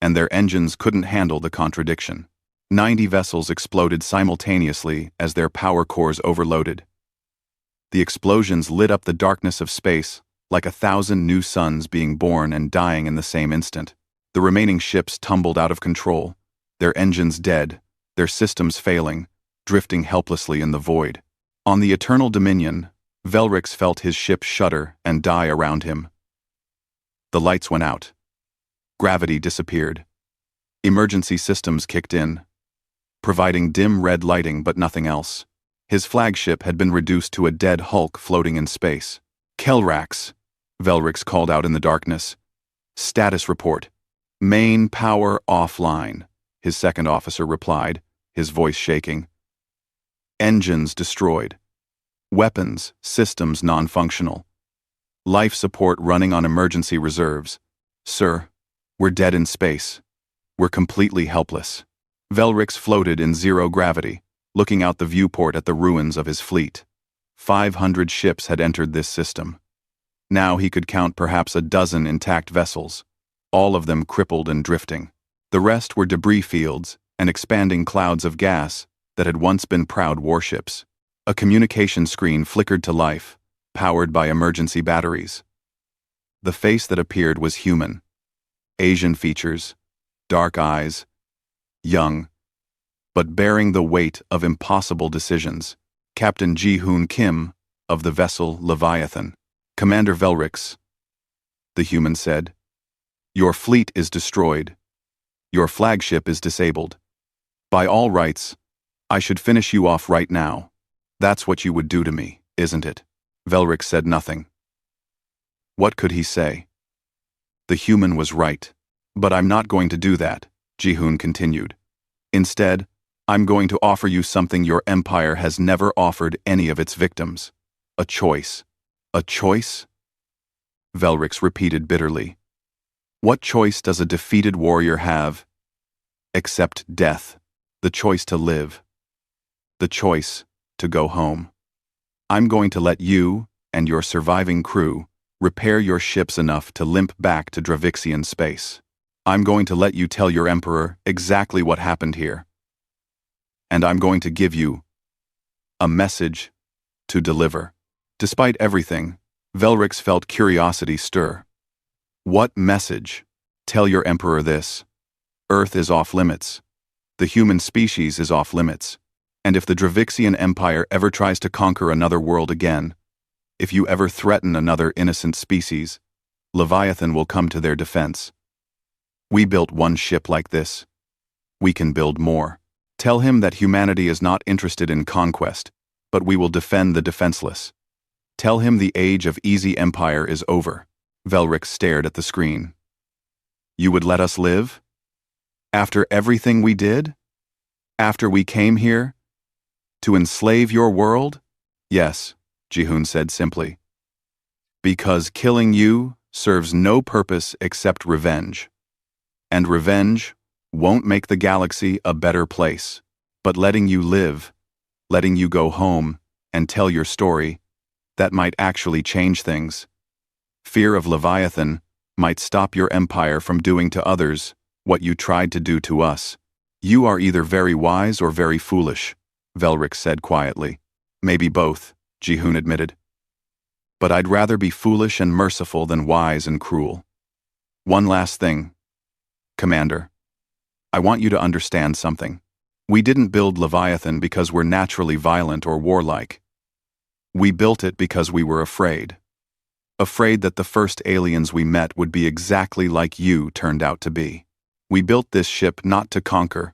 and their engines couldn't handle the contradiction. 90 vessels exploded simultaneously as their power cores overloaded. The explosions lit up the darkness of space like 1,000 new suns being born and dying in the same instant. The remaining ships tumbled out of control, their engines dead, their systems failing, drifting helplessly in the void. On the Eternal Dominion, Velrix felt his ship shudder and die around him. The lights went out. Gravity disappeared. Emergency systems kicked in, providing dim red lighting but nothing else. His flagship had been reduced to a dead hulk floating in space. "Kelrax," Velrix called out in the darkness. "Status report. Main power offline," his second officer replied, his voice shaking. "Engines destroyed. Weapons, systems non-functional. Life support running on emergency reserves. Sir, we're dead in space. We're completely helpless." Velrix floated in zero gravity, looking out the viewport at the ruins of his fleet. 500 ships had entered this system. Now he could count perhaps a dozen intact vessels, all of them crippled and drifting. The rest were debris fields and expanding clouds of gas that had once been proud warships. A communication screen flickered to life, powered by emergency batteries. The face that appeared was human. Asian features, dark eyes, young, but bearing the weight of impossible decisions. Captain Ji-hoon Kim, of the vessel Leviathan. "Commander Velrix," the human said, "your fleet is destroyed. Your flagship is disabled. By all rights, I should finish you off right now. That's what you would do to me, isn't it? Velrix said nothing. What could he say? The human was right. But I'm not going to do that, Jihoon continued. Instead, I'm going to offer you something your empire has never offered any of its victims. A choice. A choice? Velrix repeated bitterly. What choice does a defeated warrior have? Except death. The choice to live. The choice to go home. I'm going to let you and your surviving crew repair your ships enough to limp back to Dravixian space. I'm going to let you tell your emperor exactly what happened here. And I'm going to give you a message to deliver. Despite everything, Velrix felt curiosity stir. What message? Tell your emperor this. Earth is off limits. The human species is off limits. And if the Dravixian Empire ever tries to conquer another world again, if you ever threaten another innocent species, Leviathan will come to their defense. We built one ship like this. We can build more. Tell him that humanity is not interested in conquest, but we will defend the defenseless. Tell him the age of easy empire is over. Velrix stared at the screen. You would let us live? After everything we did? After we came here? To enslave your world? Yes, Jihoon said simply. Because killing you serves no purpose except revenge. And revenge won't make the galaxy a better place. But letting you live, letting you go home and tell your story, that might actually change things. Fear of Leviathan might stop your empire from doing to others what you tried to do to us. You are either very wise or very foolish, Velrix said quietly. Maybe both, Jihoon admitted. But I'd rather be foolish and merciful than wise and cruel. One last thing. Commander, I want you to understand something. We didn't build Leviathan because we're naturally violent or warlike. We built it because we were afraid. Afraid that the first aliens we met would be exactly like you turned out to be. We built this ship not to conquer,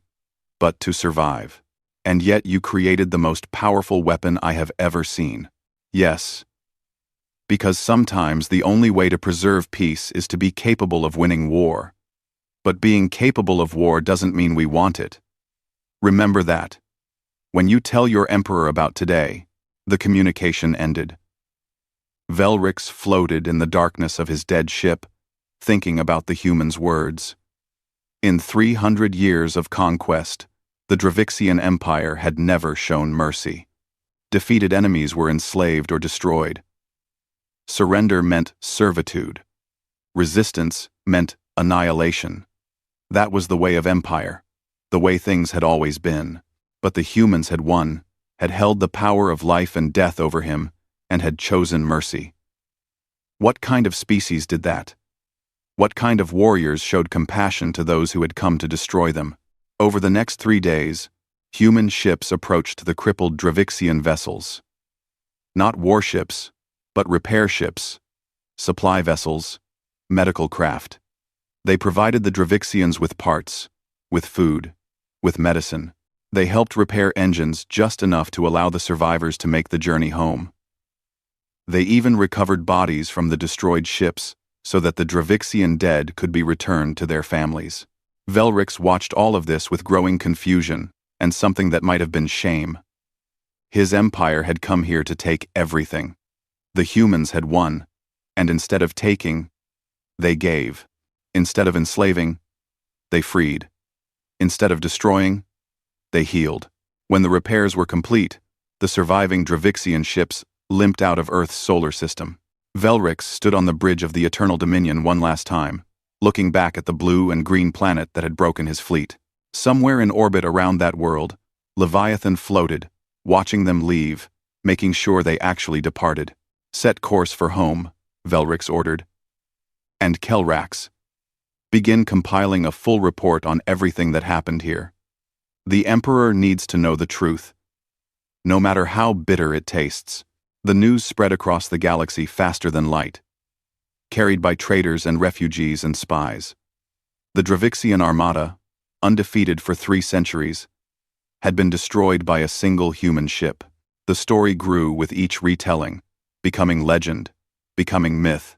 but to survive. And yet you created the most powerful weapon I have ever seen. Yes. Because sometimes the only way to preserve peace is to be capable of winning war. But being capable of war doesn't mean we want it. Remember that. When you tell your emperor about today, the communication ended. Velrix floated in the darkness of his dead ship, thinking about the human's words. In 300 years of conquest, the Dravixian Empire had never shown mercy. Defeated enemies were enslaved or destroyed. Surrender meant servitude. Resistance meant annihilation. That was the way of empire, the way things had always been. But the humans had won, had held the power of life and death over him, and had chosen mercy. What kind of species did that? What kind of warriors showed compassion to those who had come to destroy them? Over the next 3 days, human ships approached the crippled Dravixian vessels. Not warships, but repair ships, supply vessels, medical craft. They provided the Dravixians with parts, with food, with medicine. They helped repair engines just enough to allow the survivors to make the journey home. They even recovered bodies from the destroyed ships so that the Dravixian dead could be returned to their families. Velrix watched all of this with growing confusion and something that might have been shame. His empire had come here to take everything. The humans had won, and instead of taking, they gave. Instead of enslaving, they freed. Instead of destroying, they healed. When the repairs were complete, the surviving Dravixian ships limped out of Earth's solar system. Velrix stood on the bridge of the Eternal Dominion one last time, looking back at the blue and green planet that had broken his fleet. Somewhere in orbit around that world, Leviathan floated, watching them leave, making sure they actually departed. Set course for home, Velrix ordered. And Kelrax, begin compiling a full report on everything that happened here. The Emperor needs to know the truth, no matter how bitter it tastes. The news spread across the galaxy faster than light, carried by traders and refugees and spies. The Dravixian Armada, undefeated for 3 centuries, had been destroyed by a single human ship. The story grew with each retelling, becoming legend, becoming myth,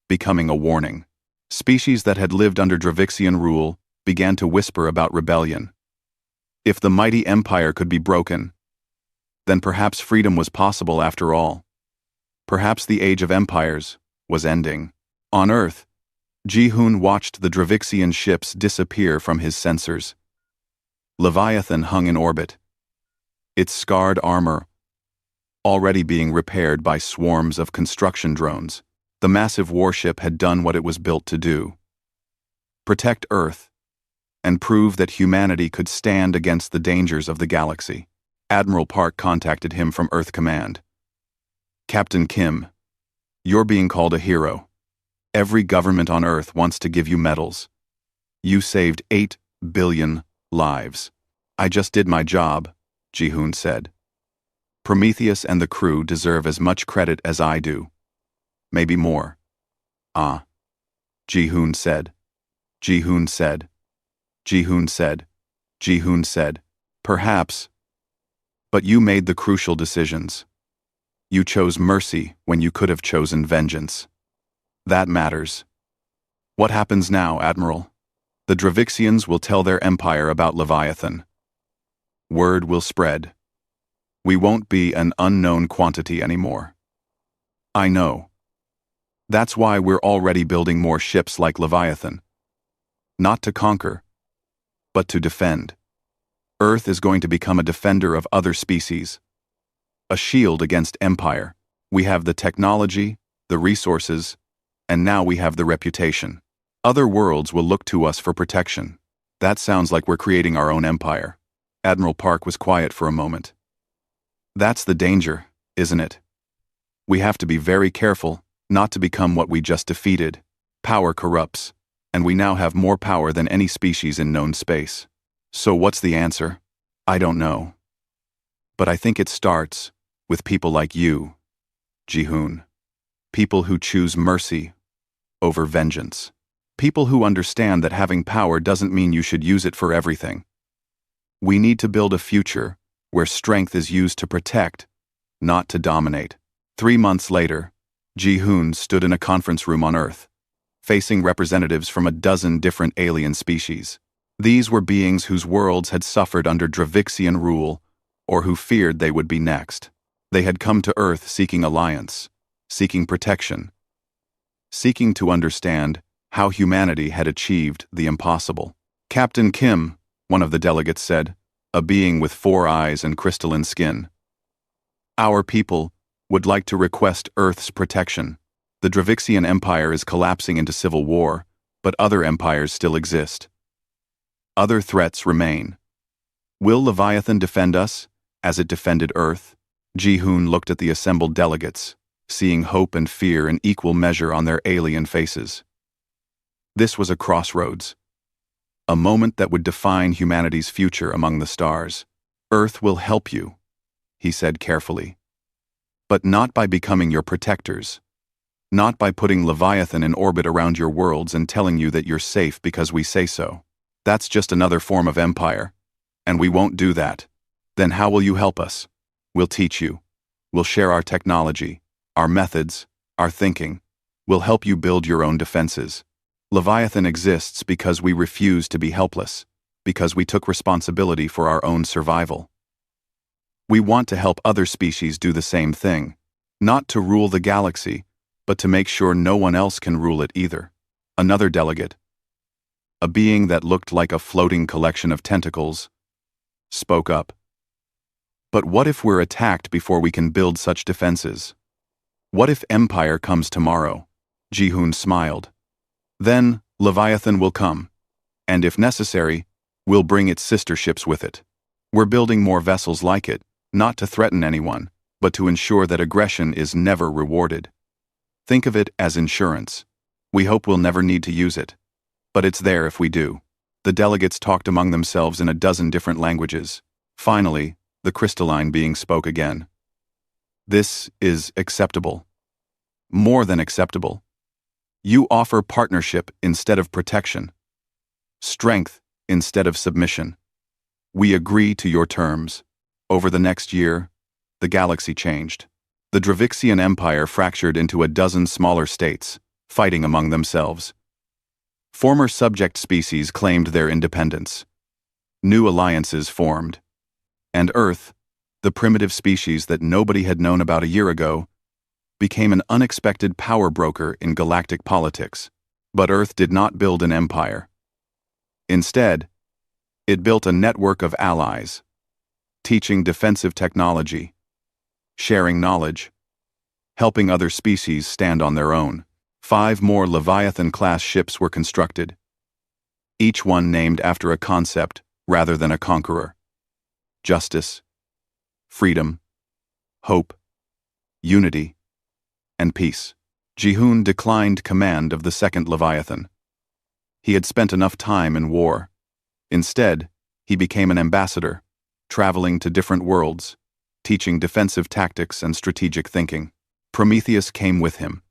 becoming a warning. Species that had lived under Dravixian rule began to whisper about rebellion. If the mighty empire could be broken, then perhaps freedom was possible after all. Perhaps the age of empires was ending. On Earth, Ji-hoon watched the Dravixian ships disappear from his sensors. Leviathan hung in orbit, its scarred armor already being repaired by swarms of construction drones. The massive warship had done what it was built to do: protect Earth and prove that humanity could stand against the dangers of the galaxy. Admiral Park contacted him from Earth Command. "Captain Kim, you're being called a hero. Every government on Earth wants to give you medals. You saved 8 billion lives." "I just did my job," Ji-hoon said. "Prometheus and the crew deserve as much credit as I do. Maybe more." "Ah," Ji-hoon said. Ji-hoon said. Ji-hoon said. Ji-hoon said. "Perhaps. But you made the crucial decisions. You chose mercy when you could have chosen vengeance. That matters. What happens now, Admiral? The Dravixians will tell their empire about Leviathan. Word will spread. We won't be an unknown quantity anymore." "I know. That's why we're already building more ships like Leviathan. Not to conquer, but to defend. Earth is going to become a defender of other species. A shield against empire. We have the technology, the resources, and now we have the reputation. Other worlds will look to us for protection." "That sounds like we're creating our own empire." Admiral Park was quiet for a moment. "That's the danger, isn't it? We have to be very careful not to become what we just defeated. Power corrupts, and we now have more power than any species in known space." "So what's the answer?" "I don't know. But I think it starts with people like you, Ji-hoon. People who choose mercy over vengeance. People who understand that having power doesn't mean you should use it for everything. We need to build a future where strength is used to protect, not to dominate." 3 months later, Ji-hoon stood in a conference room on Earth, facing representatives from a dozen different alien species. These were beings whose worlds had suffered under Dravixian rule, or who feared they would be next. They had come to Earth seeking alliance, seeking protection, seeking to understand how humanity had achieved the impossible. "Captain Kim," one of the delegates said, a being with 4 eyes and crystalline skin, "our people would like to request Earth's protection. The Dravixian Empire is collapsing into civil war, but other empires still exist. Other threats remain. Will Leviathan defend us, as it defended Earth?" Ji-hoon looked at the assembled delegates, seeing hope and fear in equal measure on their alien faces. This was a crossroads. A moment that would define humanity's future among the stars. "Earth will help you," he said carefully. "But not by becoming your protectors. Not by putting Leviathan in orbit around your worlds and telling you that you're safe because we say so. That's just another form of empire, and we won't do that. Then how will you help us? We'll teach you. We'll share our technology, our methods, our thinking. We'll help you build your own defenses. Leviathan exists because we refuse to be helpless, because we took responsibility for our own survival. We want to help other species do the same thing, not to rule the galaxy, but to make sure no one else can rule it either." Another delegate, a being that looked like a floating collection of tentacles, spoke up. "But what if we're attacked before we can build such defenses? What if Empire comes tomorrow?" Ji-hoon smiled. "Then Leviathan will come, and if necessary, we'll bring its sister ships with it. We're building more vessels like it, not to threaten anyone, but to ensure that aggression is never rewarded. Think of it as insurance. We hope we'll never need to use it, but it's there if we do." The delegates talked among themselves in a dozen different languages. Finally, the crystalline being spoke again. "This is acceptable. More than acceptable. You offer partnership instead of protection. Strength instead of submission. We agree to your terms. Over the next year, the galaxy changed. The Dravixian Empire fractured into a dozen smaller states, fighting among themselves. Former subject species claimed their independence. New alliances formed. And Earth, the primitive species that nobody had known about a year ago, became an unexpected power broker in galactic politics. But Earth did not build an empire. Instead, it built a network of allies, teaching defensive technology, sharing knowledge, helping other species stand on their own. 5 more Leviathan-class ships were constructed, each one named after a concept rather than a conqueror. Justice, freedom, hope, unity, and peace. Jihoon declined command of the second Leviathan. He had spent enough time in war. Instead, he became an ambassador, traveling to different worlds, teaching defensive tactics and strategic thinking. Prometheus came with him.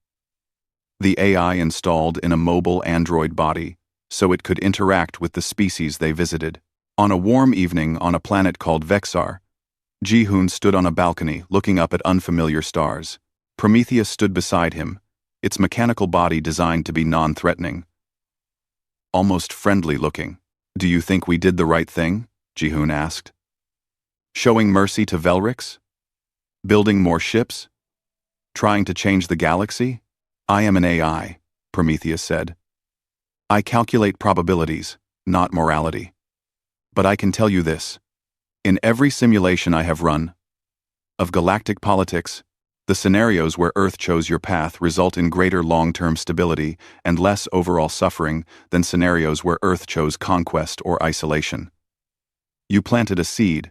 The AI installed in a mobile android body, so it could interact with the species they visited. On a warm evening on a planet called Vexar, Jihoon stood on a balcony looking up at unfamiliar stars. Prometheus stood beside him, its mechanical body designed to be non-threatening. Almost friendly-looking. "Do you think we did the right thing?" Jihoon asked. "Showing mercy to Velrix? Building more ships? Trying to change the galaxy?" "I am an AI," Prometheus said. "I calculate probabilities, not morality. But I can tell you this. In every simulation I have run of galactic politics, the scenarios where Earth chose your path result in greater long-term stability and less overall suffering than scenarios where Earth chose conquest or isolation. You planted a seed,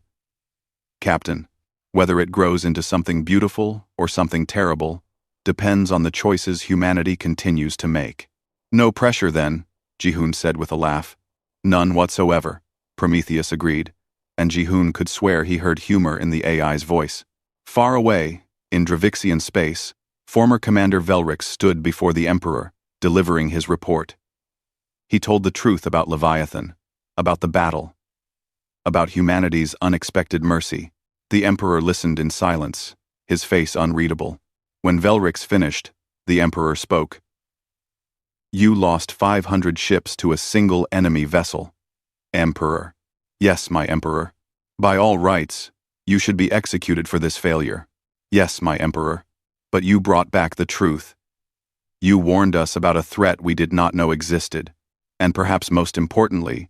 Captain. Whether it grows into something beautiful or something terrible depends on the choices humanity continues to make." "No pressure, then," Jihoon said with a laugh. "None whatsoever," Prometheus agreed, and Jihoon could swear he heard humor in the AI's voice. Far away, in Dravixian space, former Commander Velrix stood before the Emperor, delivering his report. He told the truth about Leviathan, about the battle, about humanity's unexpected mercy. The Emperor listened in silence, his face unreadable. When Velrix finished, the Emperor spoke. "You lost 500 ships to a single enemy vessel, Emperor." "Yes, my Emperor. By all rights, you should be executed for this failure." "Yes, my Emperor. But you brought back the truth. You warned us about a threat we did not know existed, and perhaps most importantly,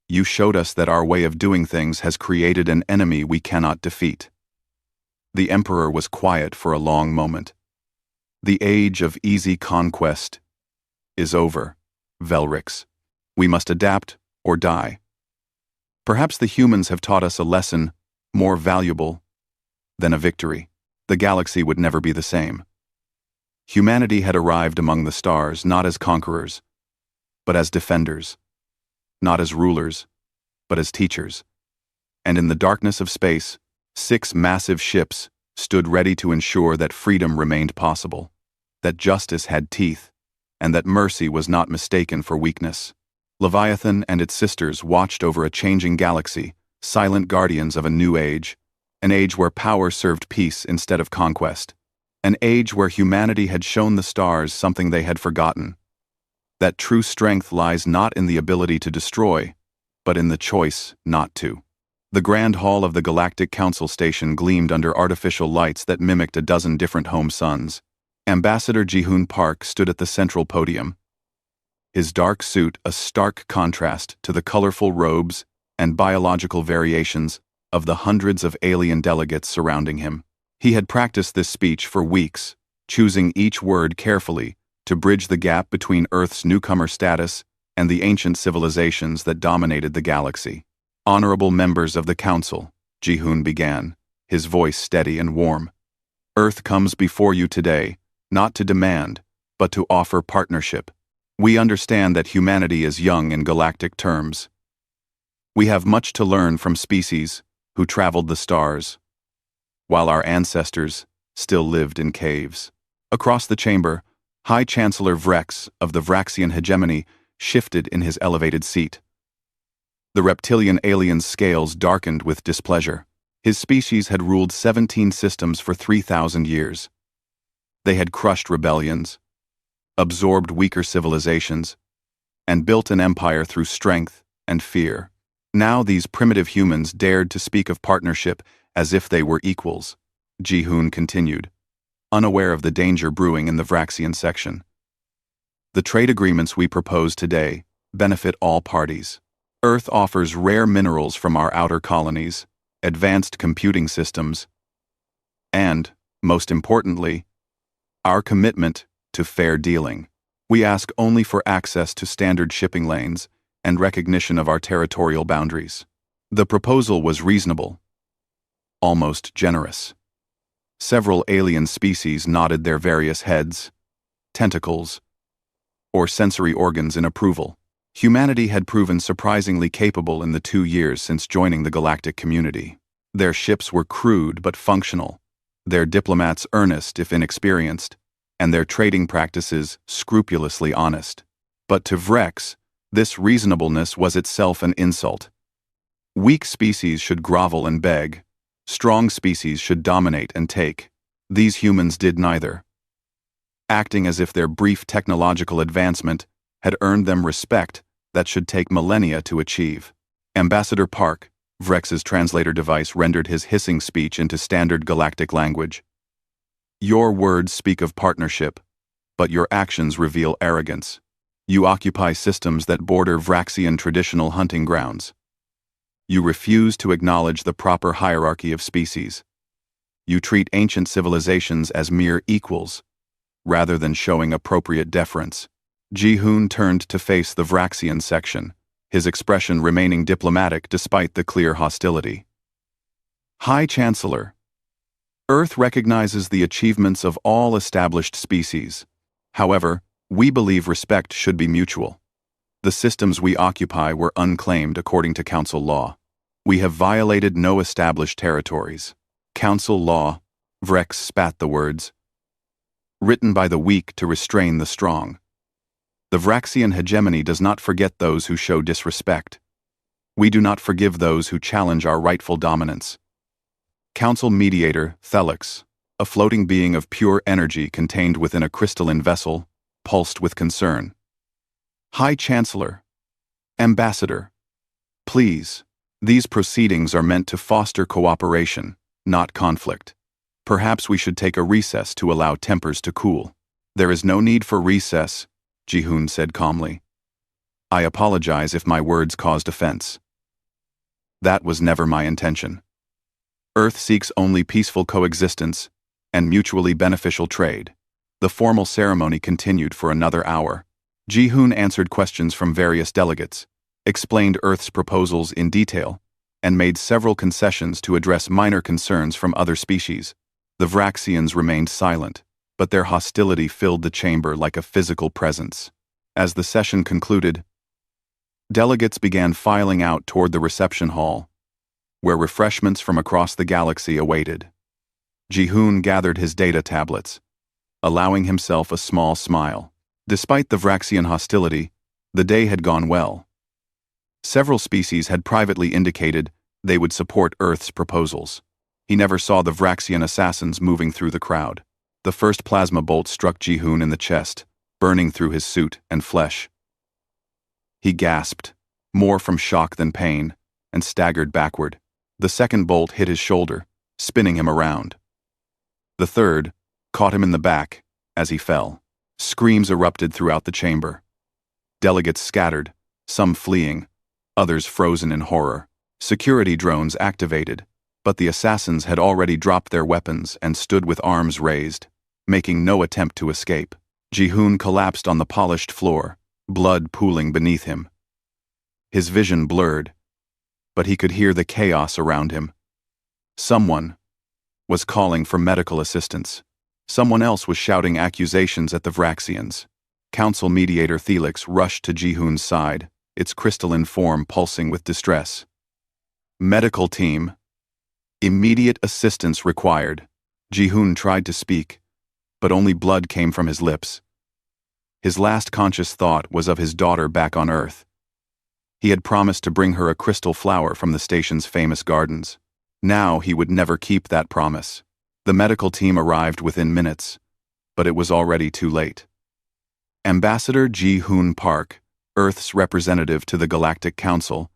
you showed us that our way of doing things has created an enemy we cannot defeat." The Emperor was quiet for a long moment. "The age of easy conquest is over, Velrix. We must adapt or die. Perhaps the humans have taught us a lesson more valuable than a victory. The galaxy would never be the same. Humanity had arrived among the stars not as conquerors, but as defenders. Not as rulers, but as teachers. And in the darkness of space, 6 massive ships stood ready to ensure that freedom remained possible, that justice had teeth, and that mercy was not mistaken for weakness. Leviathan and its sisters watched over a changing galaxy, silent guardians of a new age, an age where power served peace instead of conquest, an age where humanity had shown the stars something they had forgotten, that true strength lies not in the ability to destroy, but in the choice not to. The grand hall of the Galactic Council Station gleamed under artificial lights that mimicked a dozen different home suns. Ambassador Jihoon Park stood at the central podium, his dark suit a stark contrast to the colorful robes and biological variations of the hundreds of alien delegates surrounding him. He had practiced this speech for weeks, choosing each word carefully to bridge the gap between Earth's newcomer status and the ancient civilizations that dominated the galaxy. "Honorable members of the Council," Jihoon began, his voice steady and warm. "Earth comes before you today, not to demand, but to offer partnership. We understand that humanity is young in galactic terms. We have much to learn from species who traveled the stars, while our ancestors still lived in caves." Across the chamber, High Chancellor Vrex of the Vraxian hegemony shifted in his elevated seat. The reptilian alien's scales darkened with displeasure. His species had ruled 17 systems for 3,000 years. They had crushed rebellions, absorbed weaker civilizations, and built an empire through strength and fear. Now these primitive humans dared to speak of partnership as if they were equals. Ji-hoon continued, unaware of the danger brewing in the Vraxian section. The trade agreements we propose today benefit all parties. Earth offers rare minerals from our outer colonies, advanced computing systems, and, most importantly, our commitment to fair dealing. We ask only for access to standard shipping lanes and recognition of our territorial boundaries. The proposal was reasonable, almost generous. Several alien species nodded their various heads, tentacles, or sensory organs in approval. Humanity had proven surprisingly capable in the 2 years since joining the galactic community. Their ships were crude but functional, their diplomats earnest if inexperienced, and their trading practices scrupulously honest. But to Vrex, this reasonableness was itself an insult. Weak species should grovel and beg. Strong species should dominate and take. These humans did neither, acting as if their brief technological advancement had earned them respect that should take millennia to achieve. Ambassador Park, Vrex's translator device, rendered his hissing speech into standard galactic language. Your words speak of partnership, but your actions reveal arrogance. You occupy systems that border Vraxian traditional hunting grounds. You refuse to acknowledge the proper hierarchy of species. You treat ancient civilizations as mere equals, rather than showing appropriate deference. Ji-hoon turned to face the Vraxian section, his expression remaining diplomatic despite the clear hostility. High Chancellor, Earth recognizes the achievements of all established species. However, we believe respect should be mutual. The systems we occupy were unclaimed according to Council law. We have violated no established territories. Council law, Vrex spat the words, written by the weak to restrain the strong. The Vraxian hegemony does not forget those who show disrespect. We do not forgive those who challenge our rightful dominance. Council mediator, Thelix, a floating being of pure energy contained within a crystalline vessel, pulsed with concern. High Chancellor, Ambassador, please, these proceedings are meant to foster cooperation, not conflict. Perhaps we should take a recess to allow tempers to cool. There is no need for recess, Ji-hoon said calmly. I apologize if my words caused offense. That was never my intention. Earth seeks only peaceful coexistence and mutually beneficial trade. The formal ceremony continued for another hour. Ji-hoon answered questions from various delegates, explained Earth's proposals in detail, and made several concessions to address minor concerns from other species. The Vraxians remained silent, but their hostility filled the chamber like a physical presence. As the session concluded, delegates began filing out toward the reception hall, where refreshments from across the galaxy awaited. Ji-hoon gathered his data tablets, allowing himself a small smile. Despite the Vraxian hostility, the day had gone well. Several species had privately indicated they would support Earth's proposals. He never saw the Vraxian assassins moving through the crowd. The first plasma bolt struck Ji-hoon in the chest, burning through his suit and flesh. He gasped, more from shock than pain, and staggered backward. The second bolt hit his shoulder, spinning him around. The third caught him in the back as he fell. Screams erupted throughout the chamber. Delegates scattered, some fleeing, others frozen in horror. Security drones activated, but the assassins had already dropped their weapons and stood with arms raised, making no attempt to escape. Ji-hoon collapsed on the polished floor, blood pooling beneath him. His vision blurred, but he could hear the chaos around him. Someone was calling for medical assistance. Someone else was shouting accusations at the Vraxians. Council mediator Thelix rushed to Ji-hoon's side, its crystalline form pulsing with distress. Medical team. Immediate assistance required. Ji-hoon tried to speak, but only blood came from his lips. His last conscious thought was of his daughter back on Earth. He had promised to bring her a crystal flower from the station's famous gardens. Now he would never keep that promise. The medical team arrived within minutes, but it was already too late. Ambassador Ji-hoon Park, Earth's representative to the Galactic Council,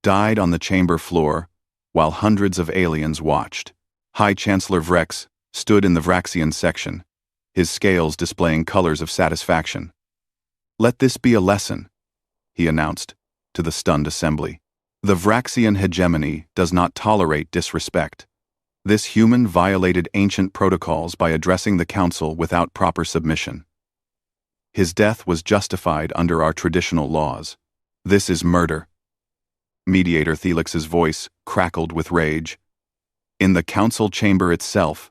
died on the chamber floor while hundreds of aliens watched. High Chancellor Vrex stood in the Vraxian section, his scales displaying colors of satisfaction. "Let this be a lesson," he announced to the stunned assembly. "The Vraxian hegemony does not tolerate disrespect. This human violated ancient protocols by addressing the council without proper submission. His death was justified under our traditional laws. This is murder." Mediator Thelix's voice crackled with rage. "In the council chamber itself.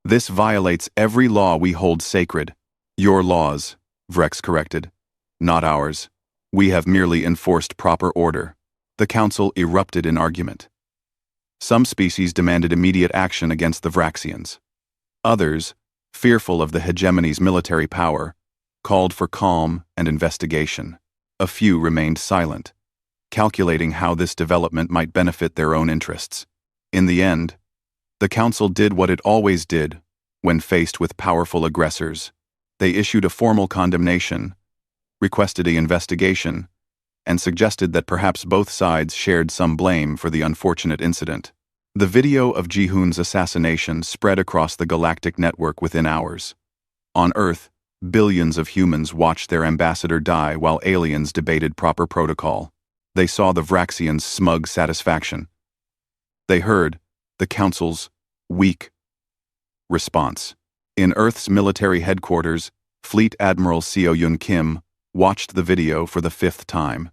This violates every law we hold sacred." "Your laws," Vrex corrected, "not ours. We have merely enforced proper order." The council erupted in argument. Some species demanded immediate action against the Vraxians. Others, fearful of the hegemony's military power, called for calm and investigation. A few remained silent, calculating how this development might benefit their own interests. In the end, the council did what it always did when faced with powerful aggressors. They issued a formal condemnation, requested an investigation, and suggested that perhaps both sides shared some blame for the unfortunate incident. The video of Ji-hoon's assassination spread across the galactic network within hours. On Earth, billions of humans watched their ambassador die while aliens debated proper protocol. They saw the Vraxians' smug satisfaction. They heard the Council's weak response. In Earth's military headquarters, Fleet Admiral Seo-Yun Kim watched the video for the 5th time.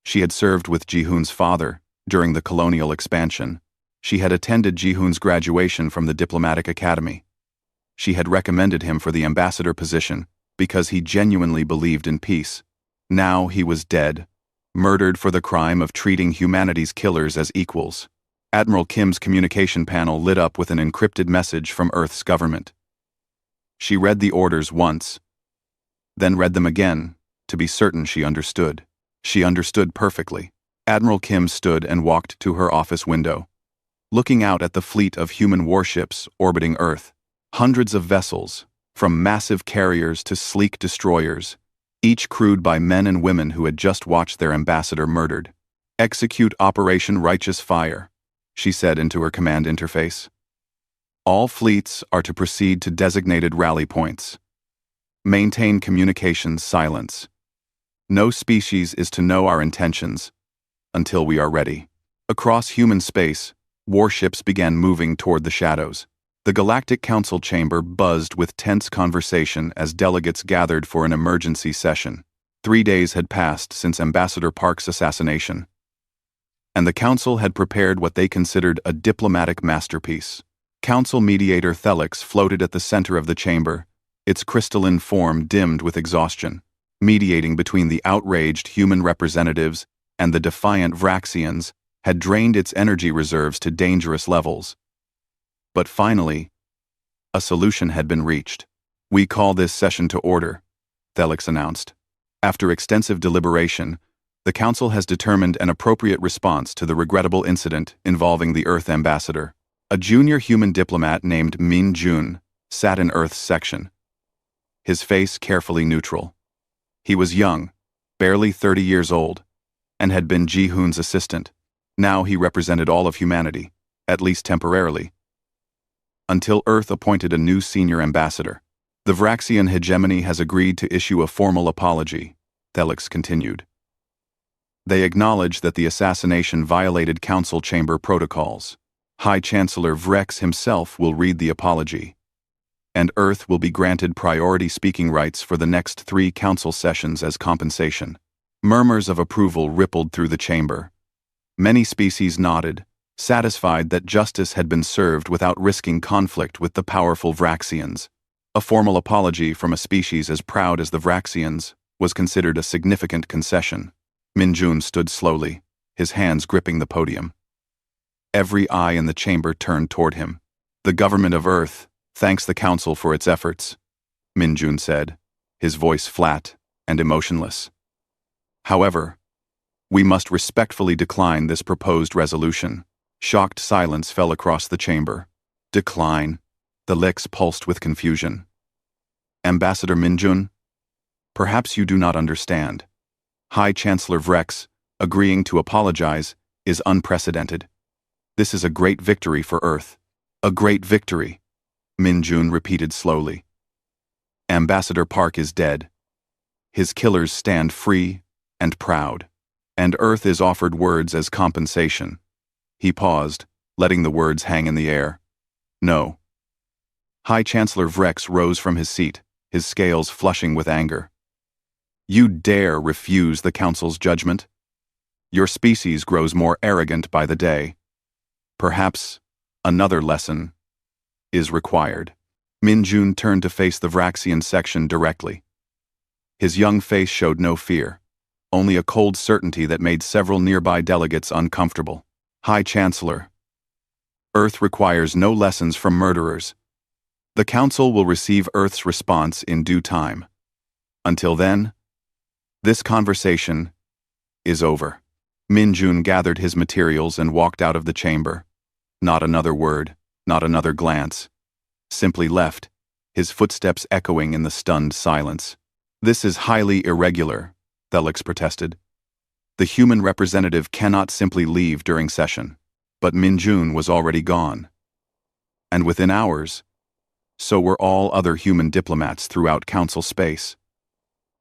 She had served with Ji-hoon's father during the colonial expansion. She had attended Ji-hoon's graduation from the diplomatic academy. She had recommended him for the ambassador position because he genuinely believed in peace. Now he was dead, murdered for the crime of treating humanity's killers as equals. Admiral Kim's communication panel lit up with an encrypted message from Earth's government. She read the orders once, then read them again, to be certain she understood. She understood perfectly. Admiral Kim stood and walked to her office window, looking out at the fleet of human warships orbiting Earth. Hundreds of vessels, from massive carriers to sleek destroyers, each crewed by men and women who had just watched their ambassador murdered. "Execute Operation Righteous Fire," she said into her command interface. "All fleets are to proceed to designated rally points. Maintain communications silence. No species is to know our intentions until we are ready." Across human space, warships began moving toward the shadows. The Galactic Council chamber buzzed with tense conversation as delegates gathered for an emergency session. 3 days had passed since Ambassador Park's assassination, and the Council had prepared what they considered a diplomatic masterpiece. Council mediator Thelix floated at the center of the chamber, its crystalline form dimmed with exhaustion, mediating between the outraged human representatives and the defiant Vraxians, had drained its energy reserves to dangerous levels. But finally, a solution had been reached. "We call this session to order," Thelix announced. "After extensive deliberation, the Council has determined an appropriate response to the regrettable incident involving the Earth ambassador." A junior human diplomat named Min Jun sat in Earth's section, his face carefully neutral. He was young, barely 30 years old, and had been Ji-hoon's assistant. Now he represented all of humanity, at least temporarily, until Earth appointed a new senior ambassador. "The Vraxian hegemony has agreed to issue a formal apology," Thelix continued. "They acknowledge that the assassination violated Council chamber protocols. High Chancellor Vrex himself will read the apology, and Earth will be granted priority speaking rights for the next 3 Council sessions as compensation." Murmurs of approval rippled through the chamber. Many species nodded, satisfied that justice had been served without risking conflict with the powerful Vraxians. A formal apology from a species as proud as the Vraxians was considered a significant concession. Minjun stood slowly, his hands gripping the podium. Every eye in the chamber turned toward him. "The government of Earth thanks the Council for its efforts," Minjun said, his voice flat and emotionless. "However, We must respectfully decline this proposed resolution. Shocked silence fell across the chamber. Decline. The lips pulsed with confusion. Ambassador Minjun? Perhaps you do not understand. High Chancellor Vrex, agreeing to apologize, is unprecedented. This is a great victory for Earth. A great victory, Minjun repeated slowly. Ambassador Park is dead. His killers stand free and proud, and Earth is offered words as compensation. He paused, letting the words hang in the air. No. High Chancellor Vrex rose from his seat, his scales flushing with anger. You dare refuse the Council's judgment? Your species grows more arrogant by the day. Perhaps another lesson is required. Minjun turned to face the Vraxian section directly. His young face showed no fear, only a cold certainty that made several nearby delegates uncomfortable. High Chancellor, Earth requires no lessons from murderers. The Council will receive Earth's response in due time. Until then, this conversation is over. Minjun gathered his materials and walked out of the chamber. Not another word, not another glance. Simply left, his footsteps echoing in the stunned silence. This is highly irregular, Thelix protested. The human representative cannot simply leave during session. But Minjun was already gone. And within hours, so were all other human diplomats throughout Council space.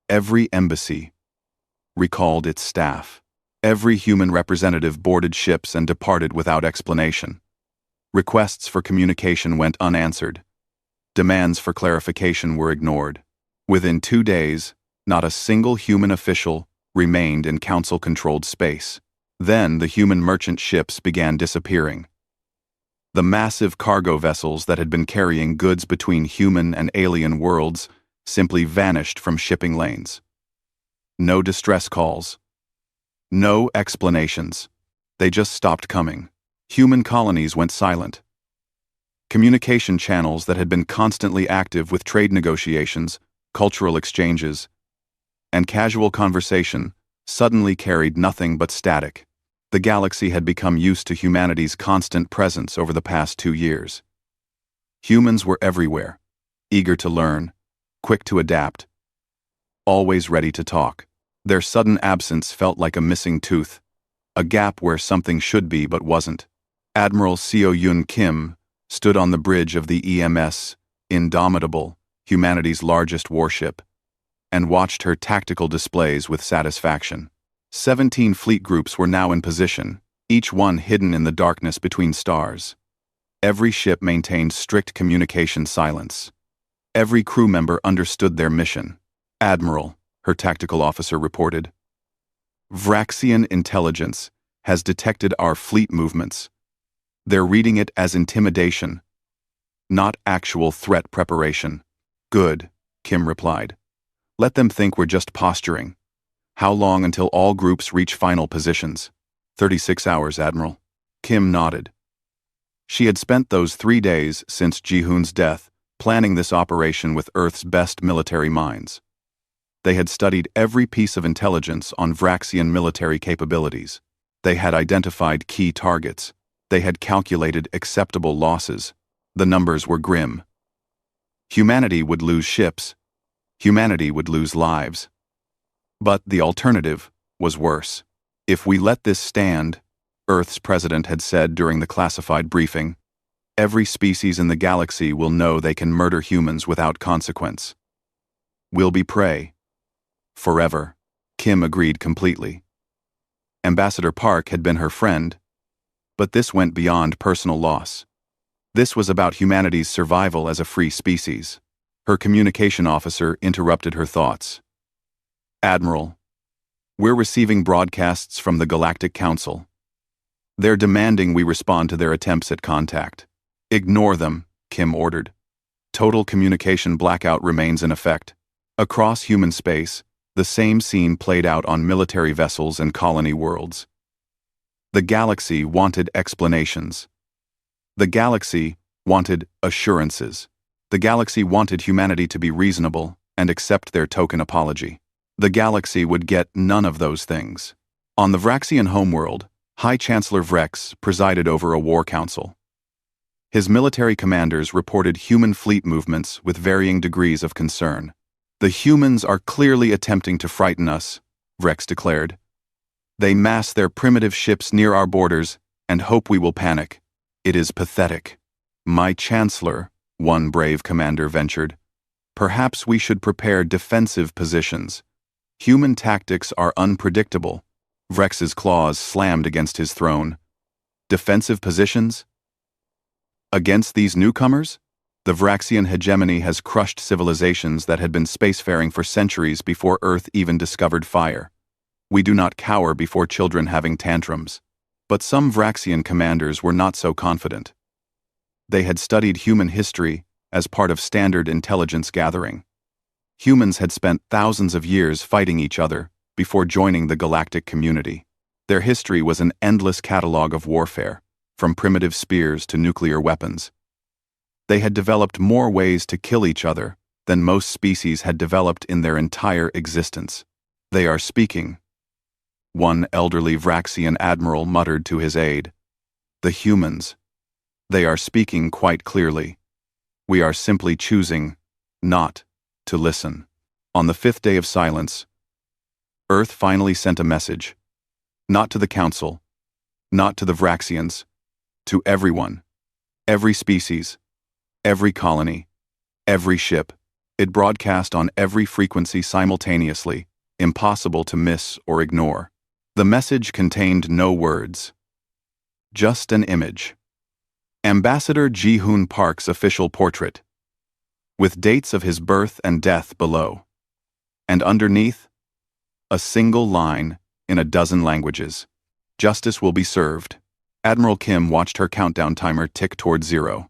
Every embassy recalled its staff. Every human representative boarded ships and departed without explanation. Requests for communication went unanswered. Demands for clarification were ignored. Within 2 days, not a single human official remained in Council-controlled space. Then the human merchant ships began disappearing. The massive cargo vessels that had been carrying goods between human and alien worlds simply vanished from shipping lanes. No distress calls. No explanations. They just stopped coming. Human colonies went silent. Communication channels that had been constantly active with trade negotiations, cultural exchanges, and casual conversation suddenly carried nothing but static. The galaxy had become used to humanity's constant presence over the past 2 years. Humans were everywhere, eager to learn, quick to adapt, always ready to talk. Their sudden absence felt like a missing tooth, a gap where something should be but wasn't. Admiral Seo Yun Kim stood on the bridge of the EMS, Indomitable, humanity's largest warship, and watched her tactical displays with satisfaction. 17 fleet groups were now in position, each one hidden in the darkness between stars. Every ship maintained strict communication silence. Every crew member understood their mission. Admiral, her tactical officer reported, Vraxian intelligence has detected our fleet movements. They're reading it as intimidation, not actual threat preparation. Good, Kim replied. Let them think we're just posturing. How long until all groups reach final positions? 36 hours, Admiral. Kim nodded. She had spent those 3 days since Jihoon's death planning this operation with Earth's best military minds. They had studied every piece of intelligence on Vraxian military capabilities. They had identified key targets. They had calculated acceptable losses. The numbers were grim. Humanity would lose ships. Humanity would lose lives. But the alternative was worse. If we let this stand, Earth's president had said during the classified briefing, every species in the galaxy will know they can murder humans without consequence. We'll be prey. Forever. Kim agreed completely. Ambassador Park had been her friend, but this went beyond personal loss. This was about humanity's survival as a free species. Her communication officer interrupted her thoughts. Admiral, we're receiving broadcasts from the Galactic Council. They're demanding we respond to their attempts at contact. Ignore them, Kim ordered. Total communication blackout remains in effect. Across human space, the same scene played out on military vessels and colony worlds. The galaxy wanted explanations. The galaxy wanted assurances. The galaxy wanted humanity to be reasonable and accept their token apology. The galaxy would get none of those things. On the Vraxian homeworld, High Chancellor Vrex presided over a war council. His military commanders reported human fleet movements with varying degrees of concern. "The humans are clearly attempting to frighten us," Vrex declared. "They mass their primitive ships near our borders and hope we will panic. It is pathetic." "My Chancellor," one brave commander ventured, "perhaps we should prepare defensive positions. Human tactics are unpredictable." Vrex's claws slammed against his throne. "Defensive positions? Against these newcomers? The Vraxian hegemony has crushed civilizations that had been spacefaring for centuries before Earth even discovered fire. We do not cower before children having tantrums." But some Vraxian commanders were not so confident. They had studied human history as part of standard intelligence gathering. Humans had spent thousands of years fighting each other before joining the galactic community. Their history was an endless catalog of warfare, from primitive spears to nuclear weapons. They had developed more ways to kill each other than most species had developed in their entire existence. "They are speaking," one elderly Vraxian admiral muttered to his aide. "The humans. They are speaking quite clearly. We are simply choosing not to listen." On the 5th day of silence, Earth finally sent a message. Not to the Council, not to the Vraxians, to everyone, every species, every colony, every ship. It broadcast on every frequency simultaneously, impossible to miss or ignore. The message contained no words, just an image. Ambassador Ji-hoon Park's official portrait, with dates of his birth and death below. And underneath, a single line in a dozen languages. "Justice will be served." Admiral Kim watched her countdown timer tick toward 0.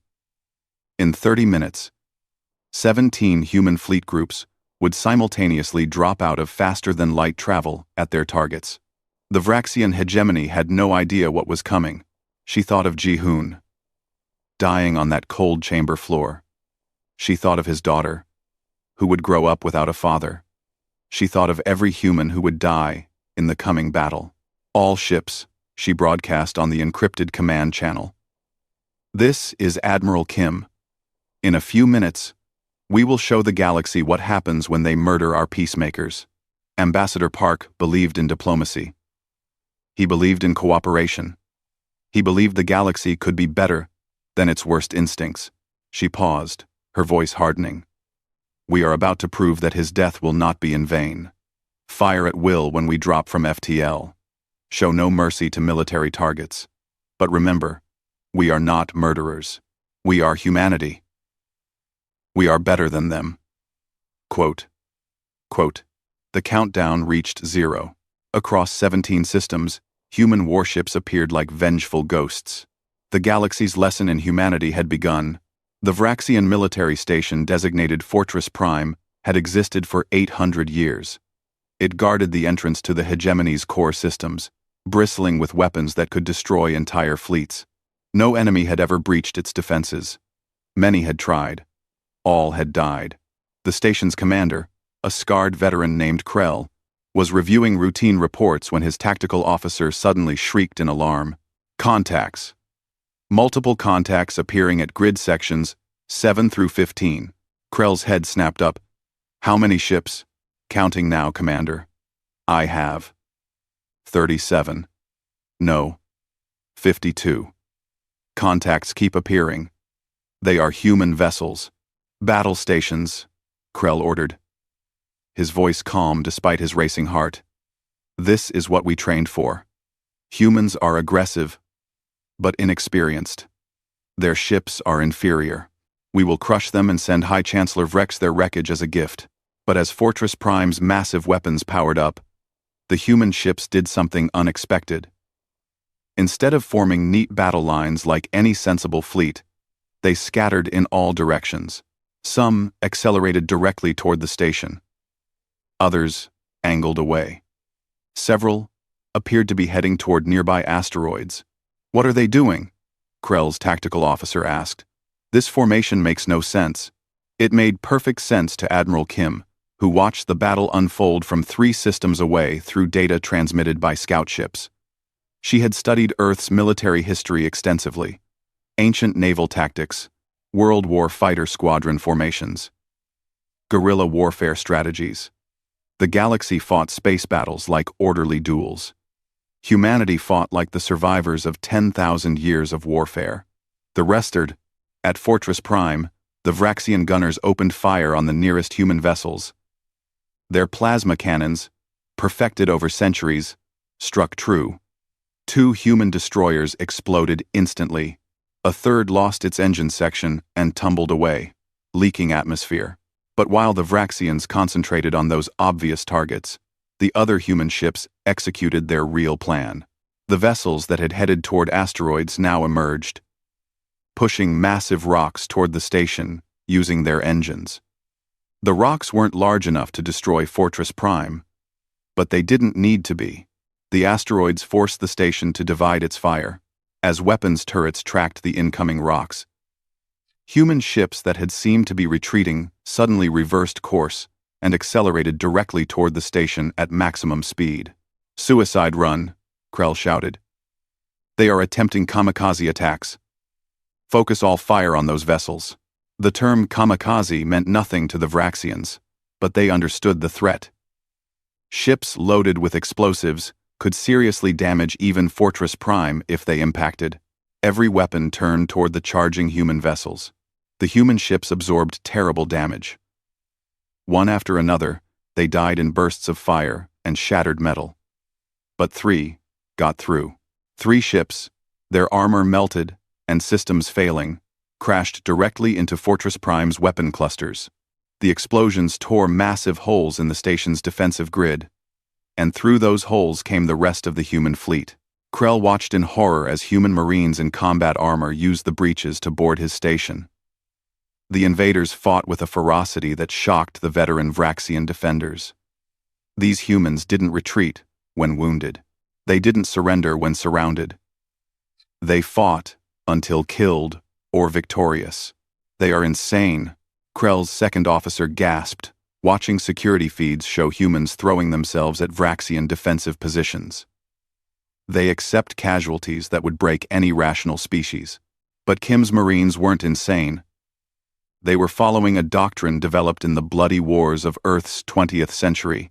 In 30 minutes, 17 human fleet groups would simultaneously drop out of faster-than-light travel at their targets. The Vraxian hegemony had no idea what was coming. She thought of Ji-hoon, dying on that cold chamber floor. She thought of his daughter, who would grow up without a father. She thought of every human who would die in the coming battle. "All ships," she broadcast on the encrypted command channel. "This is Admiral Kim. In a few minutes, we will show the galaxy what happens when they murder our peacemakers." Ambassador Park believed in diplomacy. He believed in cooperation. He believed the galaxy could be better than its worst instincts. She paused, her voice hardening. "We are about to prove that his death will not be in vain. Fire at will when we drop from FTL. Show no mercy to military targets. But remember, we are not murderers. We are humanity. We are better than them." Quote. The countdown reached 0. Across 17 systems, human warships appeared like vengeful ghosts. The galaxy's lesson in humanity had begun. The Vraxian military station designated Fortress Prime had existed for 800 years. It guarded the entrance to the hegemony's core systems, bristling with weapons that could destroy entire fleets. No enemy had ever breached its defenses. Many had tried. All had died. The station's commander, a scarred veteran named Krell, was reviewing routine reports when his tactical officer suddenly shrieked in alarm. "Contacts." Multiple contacts appearing at grid sections 7 through 15. Krell's head snapped up. "How many ships?" "Counting now, Commander." "I have 37. "No. 52. "Contacts keep appearing. They are human vessels." "Battle stations," Krell ordered. His voice calm despite his racing heart. "This is what we trained for. Humans are aggressive, but inexperienced. Their ships are inferior. We will crush them and send High Chancellor Vrex their wreckage as a gift." But as Fortress Prime's massive weapons powered up, the human ships did something unexpected. Instead of forming neat battle lines like any sensible fleet, they scattered in all directions. Some accelerated directly toward the station. Others angled away. Several appeared to be heading toward nearby asteroids. "What are they doing?" Krell's tactical officer asked. "This formation makes no sense." It made perfect sense to Admiral Kim, who watched the battle unfold from 3 systems away through data transmitted by scout ships. She had studied Earth's military history extensively: ancient naval tactics, World War fighter squadron formations, guerrilla warfare strategies. The galaxy fought space battles like orderly duels. Humanity fought like the survivors of 10,000 years of warfare. The rested, at Fortress Prime, the Vraxian gunners opened fire on the nearest human vessels. Their plasma cannons, perfected over centuries, struck true. 2 human destroyers exploded instantly. A third lost its engine section and tumbled away, leaking atmosphere. But while the Vraxians concentrated on those obvious targets, the other human ships executed their real plan. The vessels that had headed toward asteroids now emerged, pushing massive rocks toward the station using their engines. The rocks weren't large enough to destroy Fortress Prime, but they didn't need to be. The asteroids forced the station to divide its fire, as weapons turrets tracked the incoming rocks. Human ships that had seemed to be retreating suddenly reversed course and accelerated directly toward the station at maximum speed. "Suicide run," Krell shouted. "They are attempting kamikaze attacks. Focus all fire on those vessels." The term kamikaze meant nothing to the Vraxians, but they understood the threat. Ships loaded with explosives could seriously damage even Fortress Prime if they impacted. Every weapon turned toward the charging human vessels. The human ships absorbed terrible damage. One after another, they died in bursts of fire and shattered metal. But 3 got through. 3 ships, their armor melted and systems failing, crashed directly into Fortress Prime's weapon clusters. The explosions tore massive holes in the station's defensive grid, and through those holes came the rest of the human fleet. Krell watched in horror as human marines in combat armor used the breaches to board his station. The invaders fought with a ferocity that shocked the veteran Vraxian defenders. These humans didn't retreat when wounded. They didn't surrender when surrounded. They fought until killed or victorious. "They are insane," Krell's second officer gasped, watching security feeds show humans throwing themselves at Vraxian defensive positions. They accept casualties that would break any rational species. But Kim's Marines weren't insane. They were following a doctrine developed in the bloody wars of Earth's 20th century.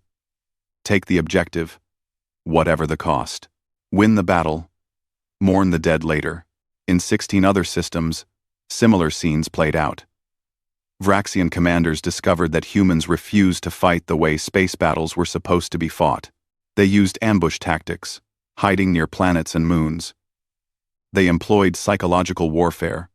Take the objective, whatever the cost. Win the battle, mourn the dead later. In 16 other systems, similar scenes played out. Vraxian commanders discovered that humans refused to fight the way space battles were supposed to be fought. They used ambush tactics, hiding near planets and moons. They employed psychological warfare,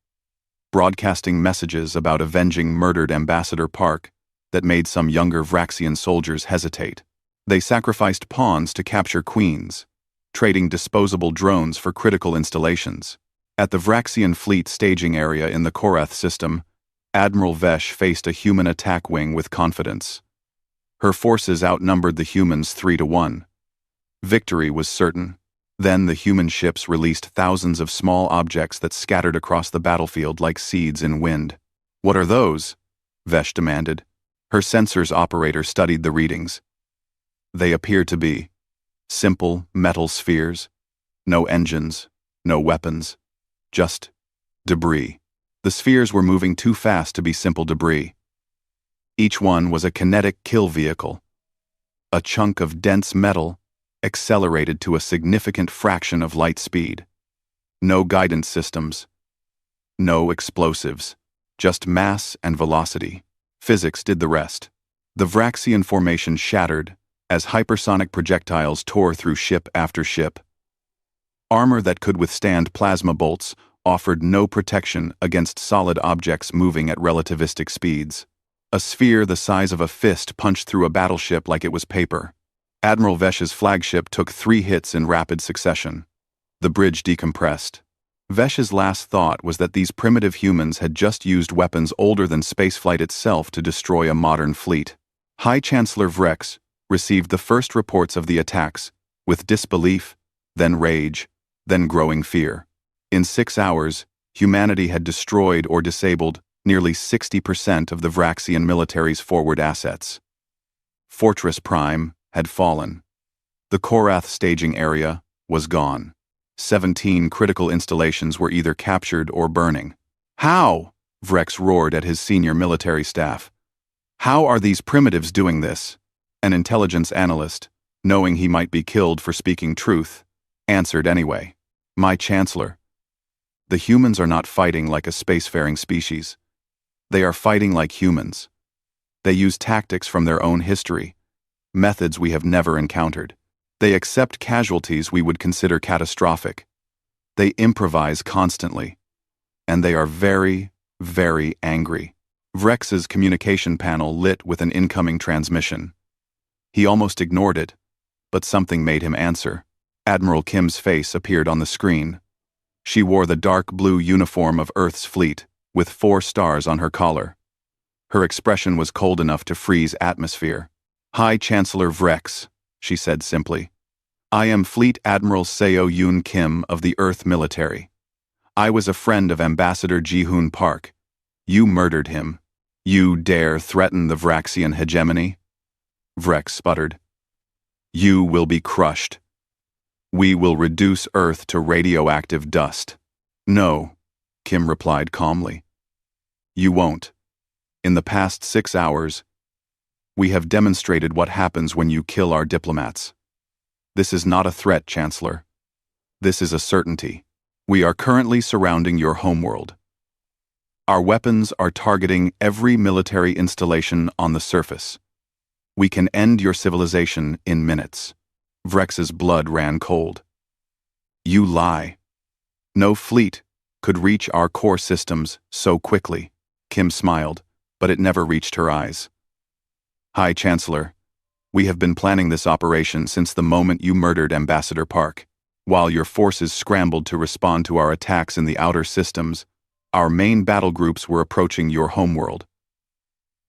broadcasting messages about avenging murdered Ambassador Park that made some younger Vraxian soldiers hesitate. They sacrificed pawns to capture queens, trading disposable drones for critical installations. At the Vraxian fleet staging area in the Korath system, Admiral Vesh faced a human attack wing with confidence. Her forces outnumbered the humans 3-1. Victory was certain. Then the human ships released thousands of small objects that scattered across the battlefield like seeds in wind. "What are those?" Vesh demanded. Her sensors operator studied the readings. They appeared to be simple metal spheres. No engines, no weapons. Just debris. The spheres were moving too fast to be simple debris. Each one was a kinetic kill vehicle. A chunk of dense metal accelerated to a significant fraction of light speed. No guidance systems. No explosives. Just mass and velocity. Physics did the rest. The Vraxian formation shattered as hypersonic projectiles tore through ship after ship. Armor that could withstand plasma bolts offered no protection against solid objects moving at relativistic speeds. A sphere the size of a fist punched through a battleship like it was paper. Admiral Vesh's flagship took 3 hits in rapid succession. The bridge decompressed. Vesh's last thought was that these primitive humans had just used weapons older than spaceflight itself to destroy a modern fleet. High Chancellor Vrex received the first reports of the attacks, with disbelief, then rage, then growing fear. In 6 hours, humanity had destroyed or disabled nearly 60% of the Vraxian military's forward assets. Fortress Prime had fallen. The Korath staging area was gone. 17 critical installations were either captured or burning. How? Vrex roared at his senior military staff. How are these primitives doing this? An intelligence analyst, knowing he might be killed for speaking truth, answered anyway. My Chancellor. The humans are not fighting like a spacefaring species. They are fighting like humans. They use tactics from their own history, methods we have never encountered. They accept casualties we would consider catastrophic. They improvise constantly. And they are very, very angry. Vrex's communication panel lit with an incoming transmission. He almost ignored it, but something made him answer. Admiral Kim's face appeared on the screen. She wore the dark blue uniform of Earth's fleet, with 4 stars on her collar. Her expression was cold enough to freeze atmosphere. High Chancellor Vrex, she said simply. I am Fleet Admiral Seo Yoon Kim of the Earth Military. I was a friend of Ambassador Ji-hoon Park. You murdered him. You dare threaten the Vraxian hegemony? Vrex sputtered. You will be crushed. We will reduce Earth to radioactive dust. No, Kim replied calmly. You won't. In the past 6 hours, we have demonstrated what happens when you kill our diplomats. This is not a threat, Chancellor. This is a certainty. We are currently surrounding your homeworld. Our weapons are targeting every military installation on the surface. We can end your civilization in minutes. Vrex's blood ran cold. You lie. No fleet could reach our core systems so quickly. Kim smiled, but it never reached her eyes. High Chancellor, we have been planning this operation since the moment you murdered Ambassador Park. While your forces scrambled to respond to our attacks in the outer systems, our main battle groups were approaching your homeworld.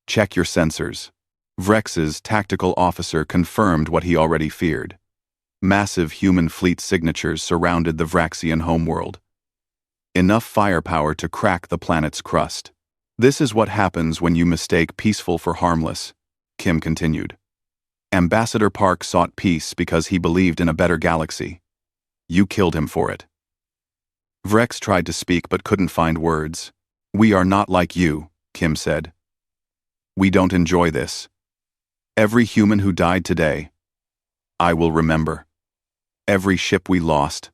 Check your sensors. Vrex's tactical officer confirmed what he already feared. Massive human fleet signatures surrounded the Vraxian homeworld. Enough firepower to crack the planet's crust. This is what happens when you mistake peaceful for harmless, Kim continued. Ambassador Park sought peace because he believed in a better galaxy. You killed him for it. Vrex tried to speak but couldn't find words. We are not like you, Kim said. We don't enjoy this. Every human who died today, I will remember. Every ship we lost,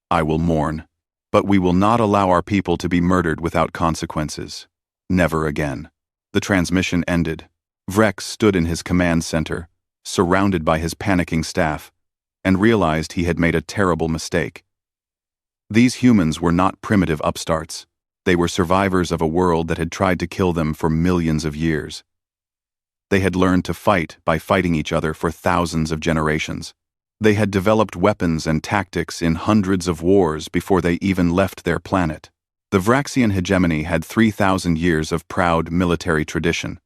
I will mourn. But we will not allow our people to be murdered without consequences. Never again. The transmission ended. Vrex stood in his command center, surrounded by his panicking staff, and realized he had made a terrible mistake. These humans were not primitive upstarts. They were survivors of a world that had tried to kill them for millions of years. They had learned to fight by fighting each other for thousands of generations. They had developed weapons and tactics in hundreds of wars before they even left their planet. The Vraxian hegemony had 3,000 years of proud military tradition.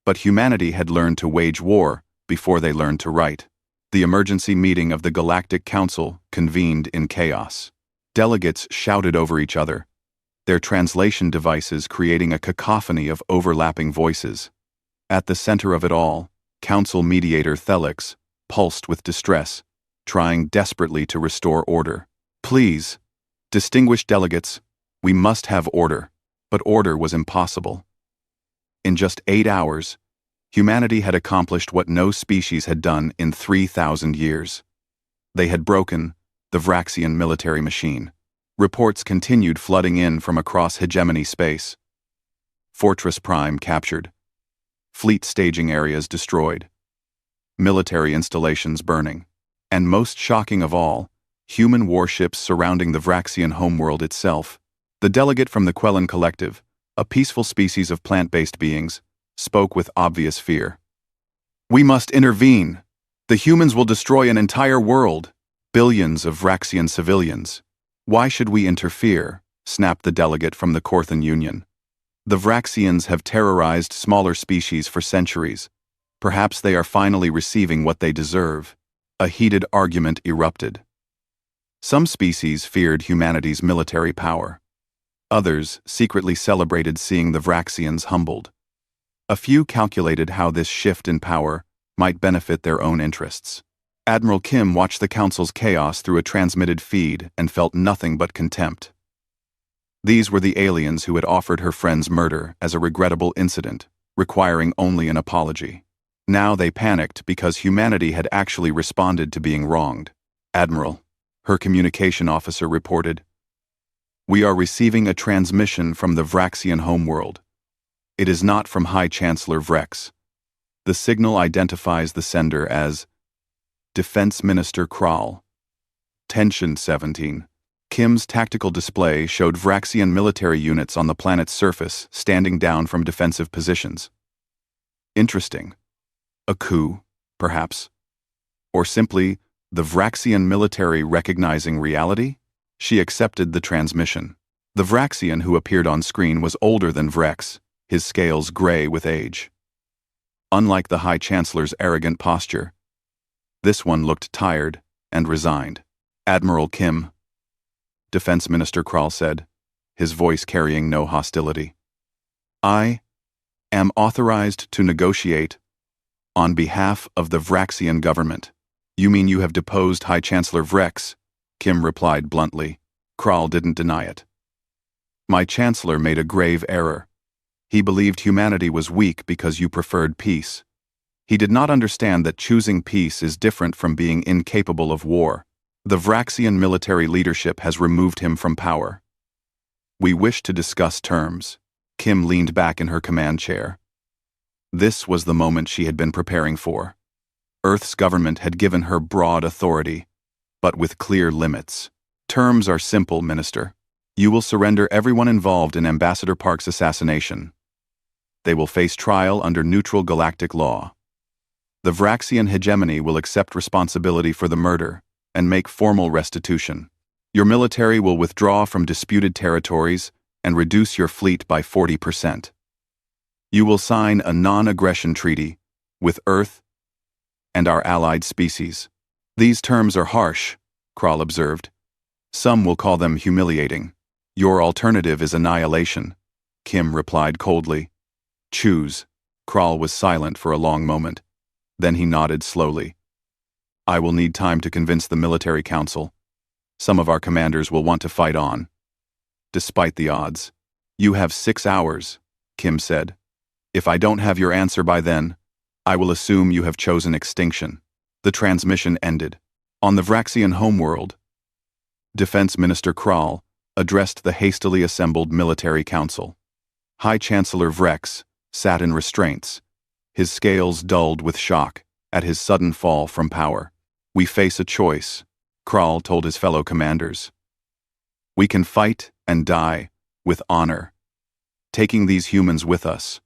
But humanity had learned to wage war before they learned to write. The emergency meeting of the Galactic Council convened in chaos. Delegates shouted over each other, their translation devices creating a cacophony of overlapping voices. At the center of it all, Council mediator Thelix pulsed with distress, trying desperately to restore order. Please, distinguished delegates, we must have order. But order was impossible. In just 8 hours, humanity had accomplished what no species had done in 3,000 years. They had broken the Vraxian military machine. Reports continued flooding in from across hegemony space. Fortress Prime captured. Fleet staging areas destroyed. Military installations burning. And most shocking of all, human warships surrounding the Vraxian homeworld itself. The delegate from the Quellan Collective, a peaceful species of plant-based beings, spoke with obvious fear. We must intervene. The humans will destroy an entire world. Billions of Vraxian civilians. Why should we interfere? Snapped the delegate from the Corthan Union. The Vraxians have terrorized smaller species for centuries. Perhaps they are finally receiving what they deserve. A heated argument erupted. Some species feared humanity's military power. Others secretly celebrated seeing the Vraxians humbled. A few calculated how this shift in power might benefit their own interests. Admiral Kim watched the Council's chaos through a transmitted feed and felt nothing but contempt. These were the aliens who had offered her friend's murder as a regrettable incident, requiring only an apology. Now they panicked because humanity had actually responded to being wronged. "Admiral," her communication officer reported, "we are receiving a transmission from the Vraxian homeworld. It is not from High Chancellor Vrex. The signal identifies the sender as Defense Minister Kral. Tension 17. Kim's tactical display showed Vraxian military units on the planet's surface standing down from defensive positions. Interesting. A coup, perhaps? Or simply, the Vraxian military recognizing reality? She accepted the transmission. The Vraxian who appeared on screen was older than Vrex, his scales gray with age. Unlike the High Chancellor's arrogant posture, this one looked tired and resigned. "Admiral Kim," Defense Minister Kral said, his voice carrying no hostility. "I am authorized to negotiate on behalf of the Vraxian government." "You mean you have deposed High Chancellor Vrex?" Kim replied bluntly. Kral didn't deny it. "My Chancellor made a grave error. He believed humanity was weak because you preferred peace. He did not understand that choosing peace is different from being incapable of war. The Vraxian military leadership has removed him from power. We wish to discuss terms." Kim leaned back in her command chair. This was the moment she had been preparing for. Earth's government had given her broad authority, but with clear limits. "Terms are simple, Minister. You will surrender everyone involved in Ambassador Park's assassination. They will face trial under neutral galactic law. The Vraxian hegemony will accept responsibility for the murder and make formal restitution. Your military will withdraw from disputed territories and reduce your fleet by 40%. You will sign a non-aggression treaty with Earth and our allied species." "These terms are harsh," Kral observed. "Some will call them humiliating." "Your alternative is annihilation," Kim replied coldly. "Choose." Kral was silent for a long moment. Then he nodded slowly. "I will need time to convince the military council. Some of our commanders will want to fight on. Despite the odds. You have 6 hours, Kim said. If I don't have your answer by then, I will assume you have chosen extinction." The transmission ended. On the Vraxian homeworld, Defense Minister Kral addressed the hastily assembled military council. High Chancellor Vrex sat in restraints, his scales dulled with shock at his sudden fall from power. "We face a choice," Kral told his fellow commanders. "We can fight and die with honor, taking these humans with us,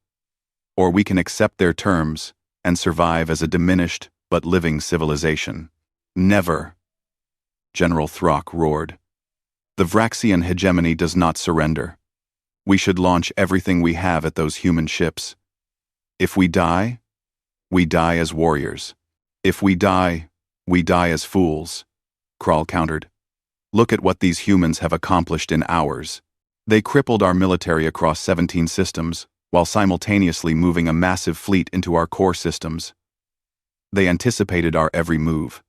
or we can accept their terms and survive as a diminished but living civilization." "Never," General Throck roared. "The Vraxian hegemony does not surrender. We should launch everything we have at those human ships. If we die as warriors. If we die as fools," Kral countered. "Look at what these humans have accomplished in hours. They crippled our military across 17 systems, while simultaneously moving a massive fleet into our core systems. They anticipated our every move.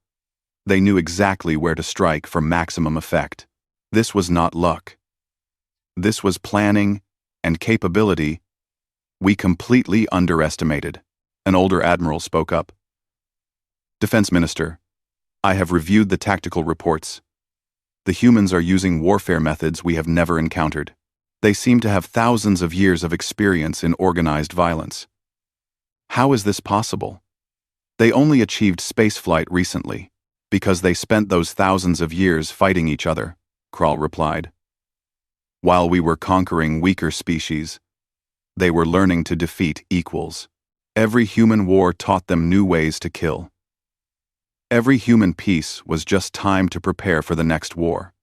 They knew exactly where to strike for maximum effect. This was not luck. This was planning and capability we completely underestimated." An older admiral spoke up. "Defense Minister, I have reviewed the tactical reports. The humans are using warfare methods we have never encountered. They seem to have thousands of years of experience in organized violence. How is this possible? They only achieved spaceflight recently, because they spent those thousands of years fighting each other," Kral replied. "While we were conquering weaker species, they were learning to defeat equals. Every human war taught them new ways to kill. Every human peace was just time to prepare for the next war.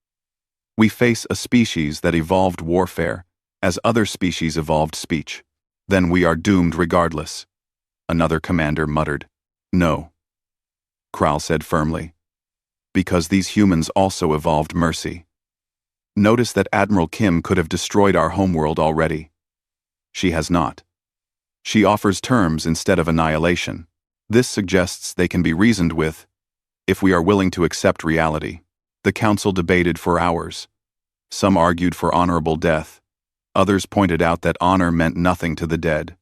We face a species that evolved warfare as other species evolved speech. Then we are doomed regardless," another commander muttered. "No," Kral said firmly, "because these humans also evolved mercy. Notice that Admiral Kim could have destroyed our homeworld already. She has not. She offers terms instead of annihilation. This suggests they can be reasoned with if we are willing to accept reality. The council debated for hours. Some argued for honorable death. Others pointed out that honor meant nothing to the dead.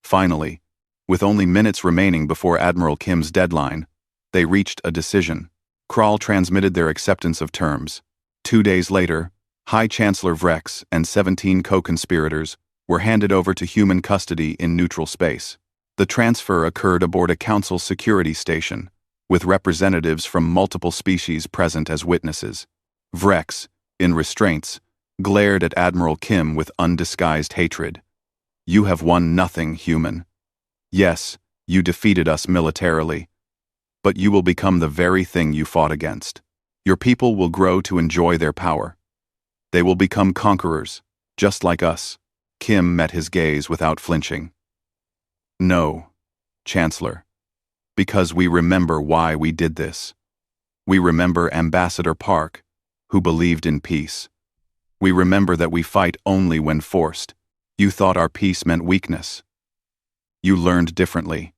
Finally, with only minutes remaining before Admiral Kim's deadline, they reached a decision. Kral transmitted their acceptance of terms. 2 days later, High Chancellor Vrex and 17 co-conspirators were handed over to human custody in neutral space. The transfer occurred aboard a council security station, with representatives from multiple species present as witnesses. Vrex, in restraints, glared at Admiral Kim with undisguised hatred. "You have won nothing, human. Yes, you defeated us militarily, but you will become the very thing you fought against. Your people will grow to enjoy their power. They will become conquerors, just like us." Kim met his gaze without flinching. "No, Chancellor, because we remember why we did this. We remember Ambassador Park, who believed in peace. We remember that we fight only when forced. You thought our peace meant weakness. You learned differently.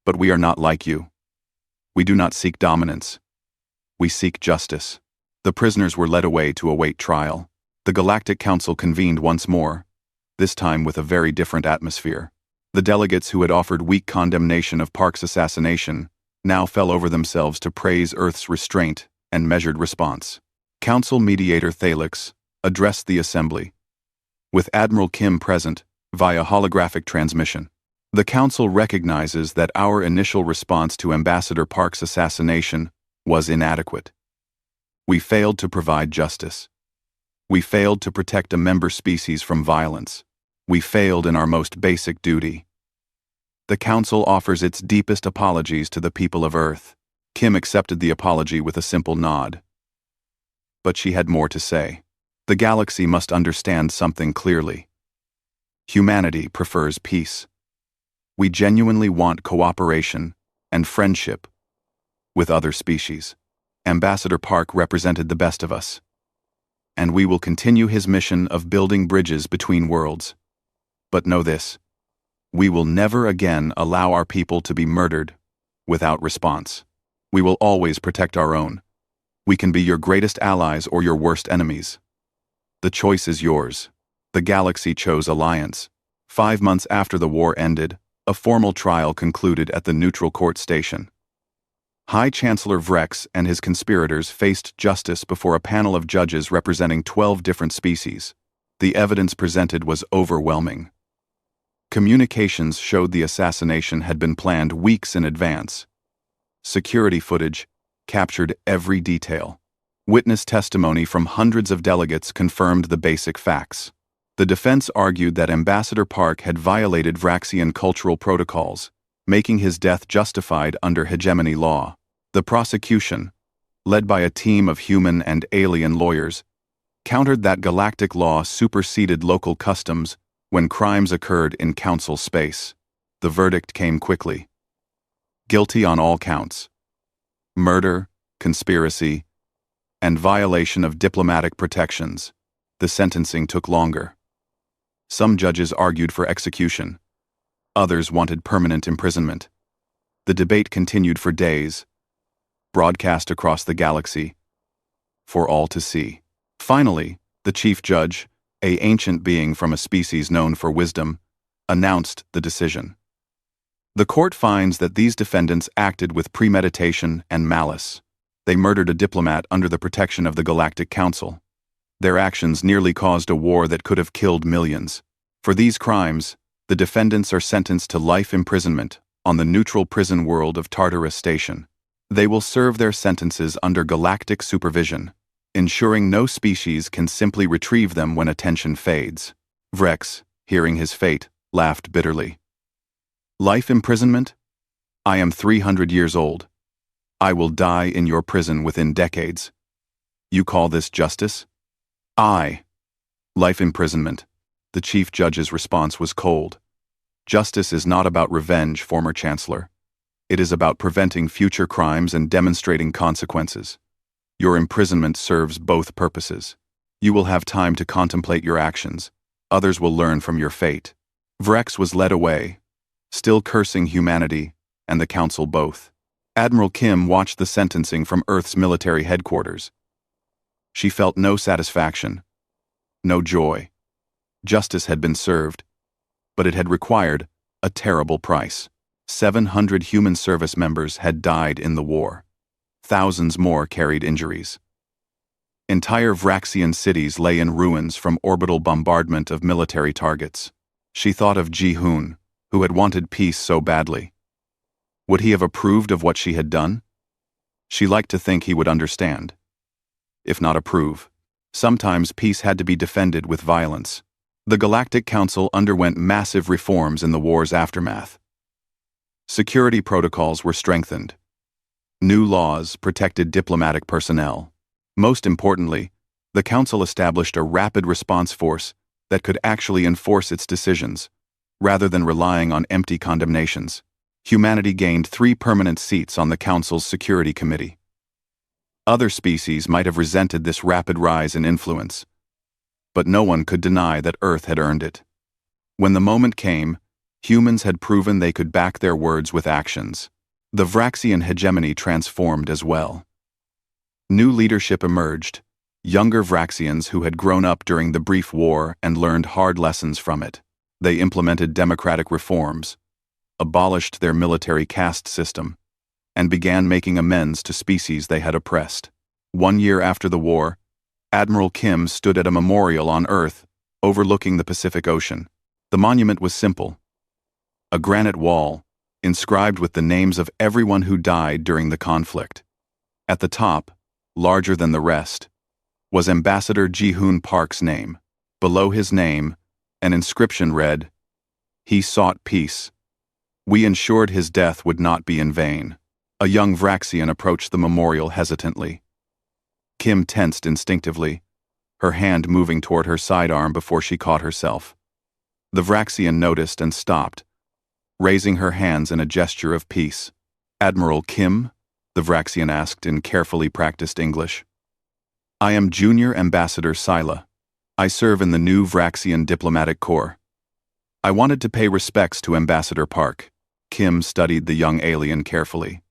But we are not like you. We do not seek dominance. We seek justice." The prisoners were led away to await trial. The Galactic Council convened once more, this time with a very different atmosphere. The delegates who had offered weak condemnation of Park's assassination now fell over themselves to praise Earth's restraint and measured response. Council mediator Thalix addressed the assembly, with Admiral Kim present via holographic transmission. "The Council recognizes that our initial response to Ambassador Park's assassination was inadequate. We failed to provide justice. We failed to protect a member species from violence. We failed in our most basic duty. The Council offers its deepest apologies to the people of Earth." Kim accepted the apology with a simple nod. But she had more to say. The galaxy must understand something clearly. Humanity prefers peace. We genuinely want cooperation and friendship with other species. Ambassador Park represented the best of us, and we will continue his mission of building bridges between worlds. But know this: we will never again allow our people to be murdered without response. We will always protect our own. We can be your greatest allies or your worst enemies. The choice is yours. The galaxy chose alliance. 5 months after the war ended, a formal trial concluded at the neutral court station. High Chancellor Vrex and his conspirators faced justice before a panel of judges representing 12 different species. The evidence presented was overwhelming. Communications showed the assassination had been planned weeks in advance. Security footage captured every detail. Witness testimony from hundreds of delegates confirmed the basic facts. The defense argued that Ambassador Park had violated Vraxian cultural protocols, making his death justified under hegemony law. The prosecution, led by a team of human and alien lawyers, countered that galactic law superseded local customs when crimes occurred in council space. The verdict came quickly. Guilty on all counts: murder, conspiracy, and violation of diplomatic protections. The sentencing took longer. Some judges argued for execution. Others wanted permanent imprisonment. The debate continued for days, broadcast across the galaxy, for all to see. Finally, the chief judge, an ancient being from a species known for wisdom, announced the decision. The court finds that these defendants acted with premeditation and malice. They murdered a diplomat under the protection of the Galactic Council. Their actions nearly caused a war that could have killed millions. For these crimes, the defendants are sentenced to life imprisonment on the neutral prison world of Tartarus Station. They will serve their sentences under galactic supervision, ensuring no species can simply retrieve them when attention fades. Vrex, hearing his fate, laughed bitterly. "Life imprisonment? I am 300 years old. I will die in your prison within decades. You call this justice?" Life imprisonment." The chief judge's response was cold. "Justice is not about revenge, former Chancellor. It is about preventing future crimes and demonstrating consequences. Your imprisonment serves both purposes. You will have time to contemplate your actions. Others will learn from your fate." Vrex was led away, still cursing humanity and the Council both. Admiral Kim watched the sentencing from Earth's military headquarters. She felt no satisfaction, no joy. Justice had been served, but it had required a terrible price. 700 human service members had died in the war. Thousands more carried injuries. Entire Vraxian cities lay in ruins from orbital bombardment of military targets. She thought of Ji-hoon, who had wanted peace so badly. Would he have approved of what she had done? She liked to think he would understand. If not approve. Sometimes peace had to be defended with violence. The Galactic Council underwent massive reforms in the war's aftermath. Security protocols were strengthened. New laws protected diplomatic personnel. Most importantly, the Council established a rapid response force that could actually enforce its decisions, rather than relying on empty condemnations. Humanity gained 3 permanent seats on the Council's Security Committee. Other species might have resented this rapid rise in influence, but no one could deny that Earth had earned it. When the moment came, humans had proven they could back their words with actions. The Vraxian hegemony transformed as well. New leadership emerged, younger Vraxians who had grown up during the brief war and learned hard lessons from it. They implemented democratic reforms, abolished their military caste system, and began making amends to species they had oppressed. 1 year after the war, Admiral Kim stood at a memorial on Earth, overlooking the Pacific Ocean. The monument was simple. A granite wall, inscribed with the names of everyone who died during the conflict. At the top, larger than the rest, was Ambassador Ji-hoon Park's name. Below his name, an inscription read, "He sought peace. We ensured his death would not be in vain." A young Vraxian approached the memorial hesitantly. Kim tensed instinctively, her hand moving toward her sidearm before she caught herself. The Vraxian noticed and stopped, raising her hands in a gesture of peace. "Admiral Kim?" the Vraxian asked in carefully practiced English. "I am Junior Ambassador Sila. I serve in the new Vraxian Diplomatic Corps. I wanted to pay respects to Ambassador Park." Kim studied the young alien carefully.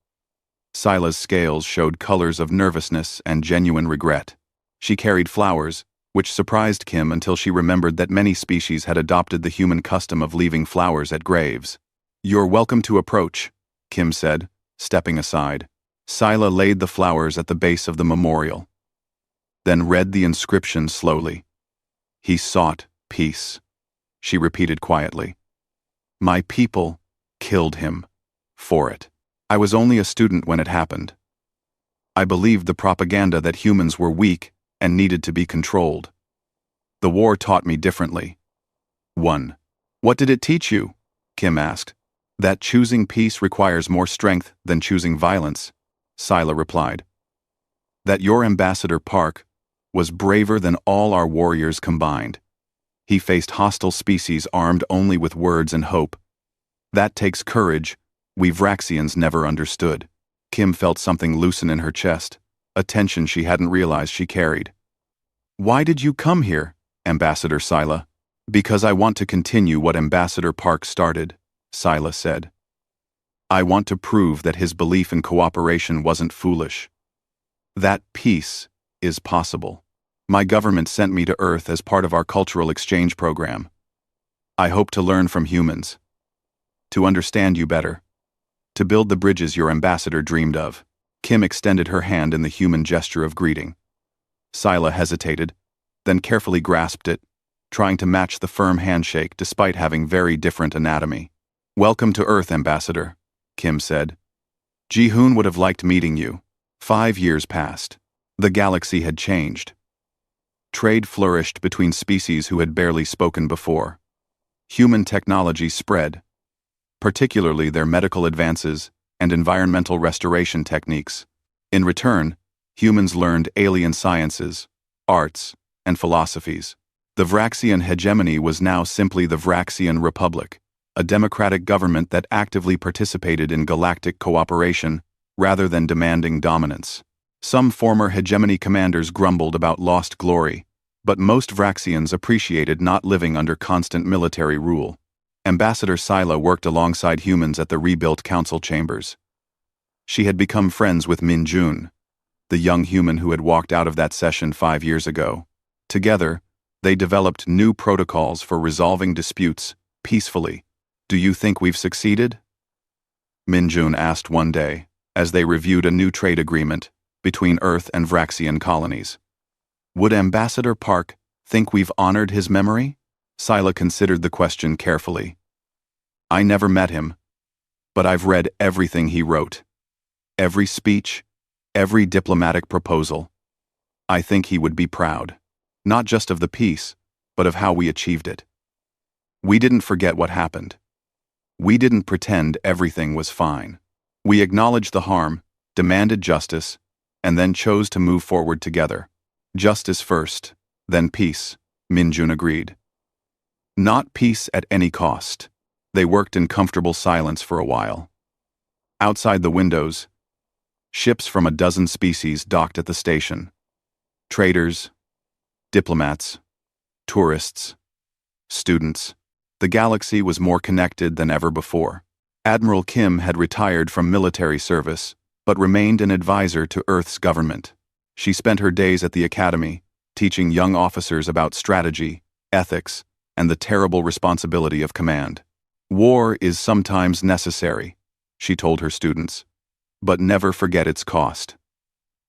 Sila's scales showed colors of nervousness and genuine regret. She carried flowers, which surprised Kim until she remembered that many species had adopted the human custom of leaving flowers at graves. "You're welcome to approach," Kim said, stepping aside. Sila laid the flowers at the base of the memorial, then read the inscription slowly. "He sought peace," she repeated quietly. "My people killed him for it. I was only a student when it happened. I believed the propaganda that humans were weak and needed to be controlled. The war taught me differently." 1. "What did it teach you?" Kim asked. "That choosing peace requires more strength than choosing violence," Sila replied. "That your Ambassador Park was braver than all our warriors combined. He faced hostile species armed only with words and hope. That takes courage we Vraxians never understood." Kim felt something loosen in her chest, a tension she hadn't realized she carried. "Why did you come here, Ambassador Sila?" "Because I want to continue what Ambassador Park started," Sila said. "I want to prove that his belief in cooperation wasn't foolish. That peace is possible. My government sent me to Earth as part of our cultural exchange program. I hope to learn from humans, to understand you better, to build the bridges your ambassador dreamed of." Kim extended her hand in the human gesture of greeting. Sila hesitated, then carefully grasped it, trying to match the firm handshake despite having very different anatomy. "Welcome to Earth, Ambassador," Kim said. "Ji-hoon would have liked meeting you." 5 years passed. The galaxy had changed. Trade flourished between species who had barely spoken before. Human technology spread, particularly their medical advances and environmental restoration techniques. In return, humans learned alien sciences, arts, and philosophies. The Vraxian hegemony was now simply the Vraxian Republic, a democratic government that actively participated in galactic cooperation rather than demanding dominance. Some former hegemony commanders grumbled about lost glory, but most Vraxians appreciated not living under constant military rule. Ambassador Sila worked alongside humans at the rebuilt council chambers. She had become friends with Min Jun, the young human who had walked out of that session 5 years ago. Together, they developed new protocols for resolving disputes peacefully. "Do you think we've succeeded?" Min Jun asked one day, as they reviewed a new trade agreement between Earth and Vraxian colonies. "Would Ambassador Park think we've honored his memory?" Sila considered the question carefully. "I never met him, but I've read everything he wrote. Every speech, every diplomatic proposal. I think he would be proud, not just of the peace, but of how we achieved it. We didn't forget what happened. We didn't pretend everything was fine. We acknowledged the harm, demanded justice, and then chose to move forward together. Justice first, then peace," Min Jun agreed. Not peace at any cost. They worked in comfortable silence for a while. Outside the windows, ships from a dozen species docked at the station. Traders, diplomats, tourists, students. The galaxy was more connected than ever before. Admiral Kim had retired from military service, but remained an advisor to Earth's government. She spent her days at the academy, teaching young officers about strategy, ethics, and the terrible responsibility of command. "War is sometimes necessary," she told her students, "but never forget its cost.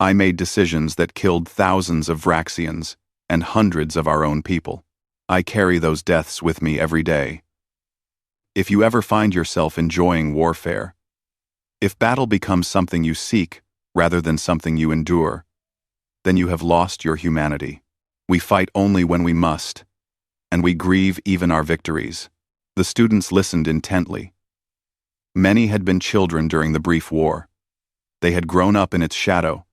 I made decisions that killed thousands of Vraxians and hundreds of our own people. I carry those deaths with me every day. If you ever find yourself enjoying warfare, if battle becomes something you seek rather than something you endure, then you have lost your humanity. We fight only when we must, and we grieve even our victories." The students listened intently. Many had been children during the brief war. They had grown up in its shadow,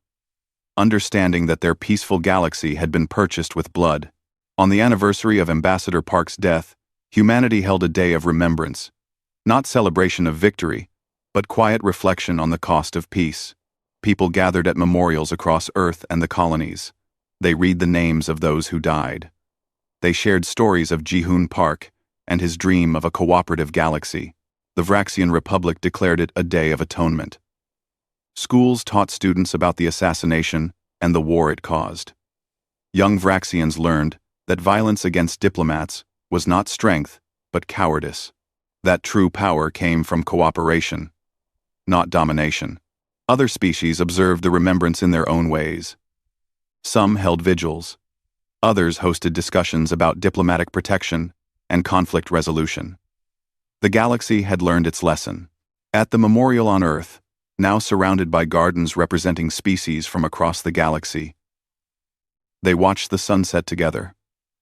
understanding that their peaceful galaxy had been purchased with blood. On the anniversary of Ambassador Park's death, humanity held a day of remembrance, not celebration of victory, but quiet reflection on the cost of peace. People gathered at memorials across Earth and the colonies. They read the names of those who died. They shared stories of Ji-hoon Park and his dream of a cooperative galaxy. The Vraxian Republic declared it a day of atonement. Schools taught students about the assassination and the war it caused. Young Vraxians learned that violence against diplomats was not strength, but cowardice. That true power came from cooperation, not domination. Other species observed the remembrance in their own ways. Some held vigils. Others hosted discussions about diplomatic protection and conflict resolution. The galaxy had learned its lesson. At the memorial on Earth, now surrounded by gardens representing species from across the galaxy, they watched the sunset together,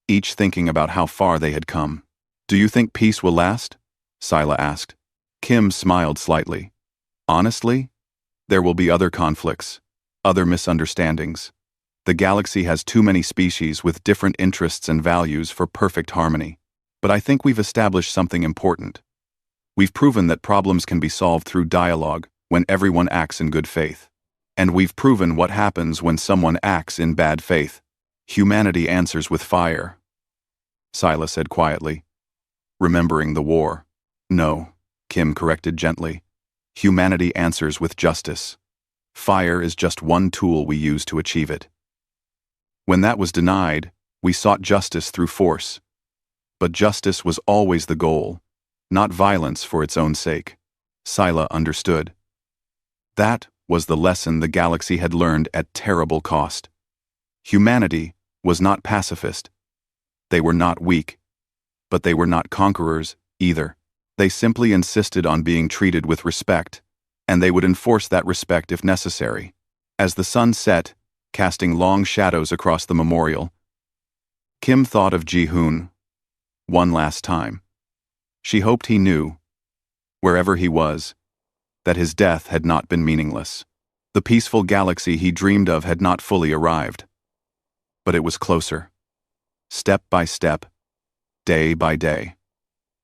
each thinking about how far they had come. "Do you think peace will last?" Sila asked. Kim smiled slightly. "Honestly, there will be other conflicts, other misunderstandings. The galaxy has too many species with different interests and values for perfect harmony. But I think we've established something important. We've proven that problems can be solved through dialogue when everyone acts in good faith. And we've proven what happens when someone acts in bad faith. Humanity answers with fire," Sila said quietly, remembering the war. "No," Kim corrected gently. "Humanity answers with justice. Fire is just one tool we use to achieve it. When that was denied, we sought justice through force. But justice was always the goal, not violence for its own sake." Sila understood. That was the lesson the galaxy had learned at terrible cost. Humanity was not pacifist. They were not weak, but they were not conquerors either. They simply insisted on being treated with respect, and they would enforce that respect if necessary. As the sun set, casting long shadows across the memorial, Kim thought of Ji-hoon one last time. She hoped he knew, wherever he was, that his death had not been meaningless. The peaceful galaxy he dreamed of had not fully arrived. But it was closer. Step by step, day by day.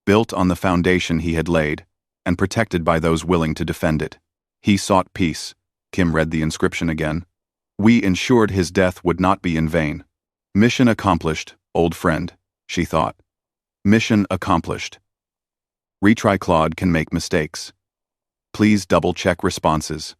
Built on the foundation he had laid, and protected by those willing to defend it. He sought peace. Kim read the inscription again. "We ensured his death would not be in vain." "Mission accomplished, old friend," she thought. "Mission accomplished." Retry Claude can make mistakes. Please double-check responses.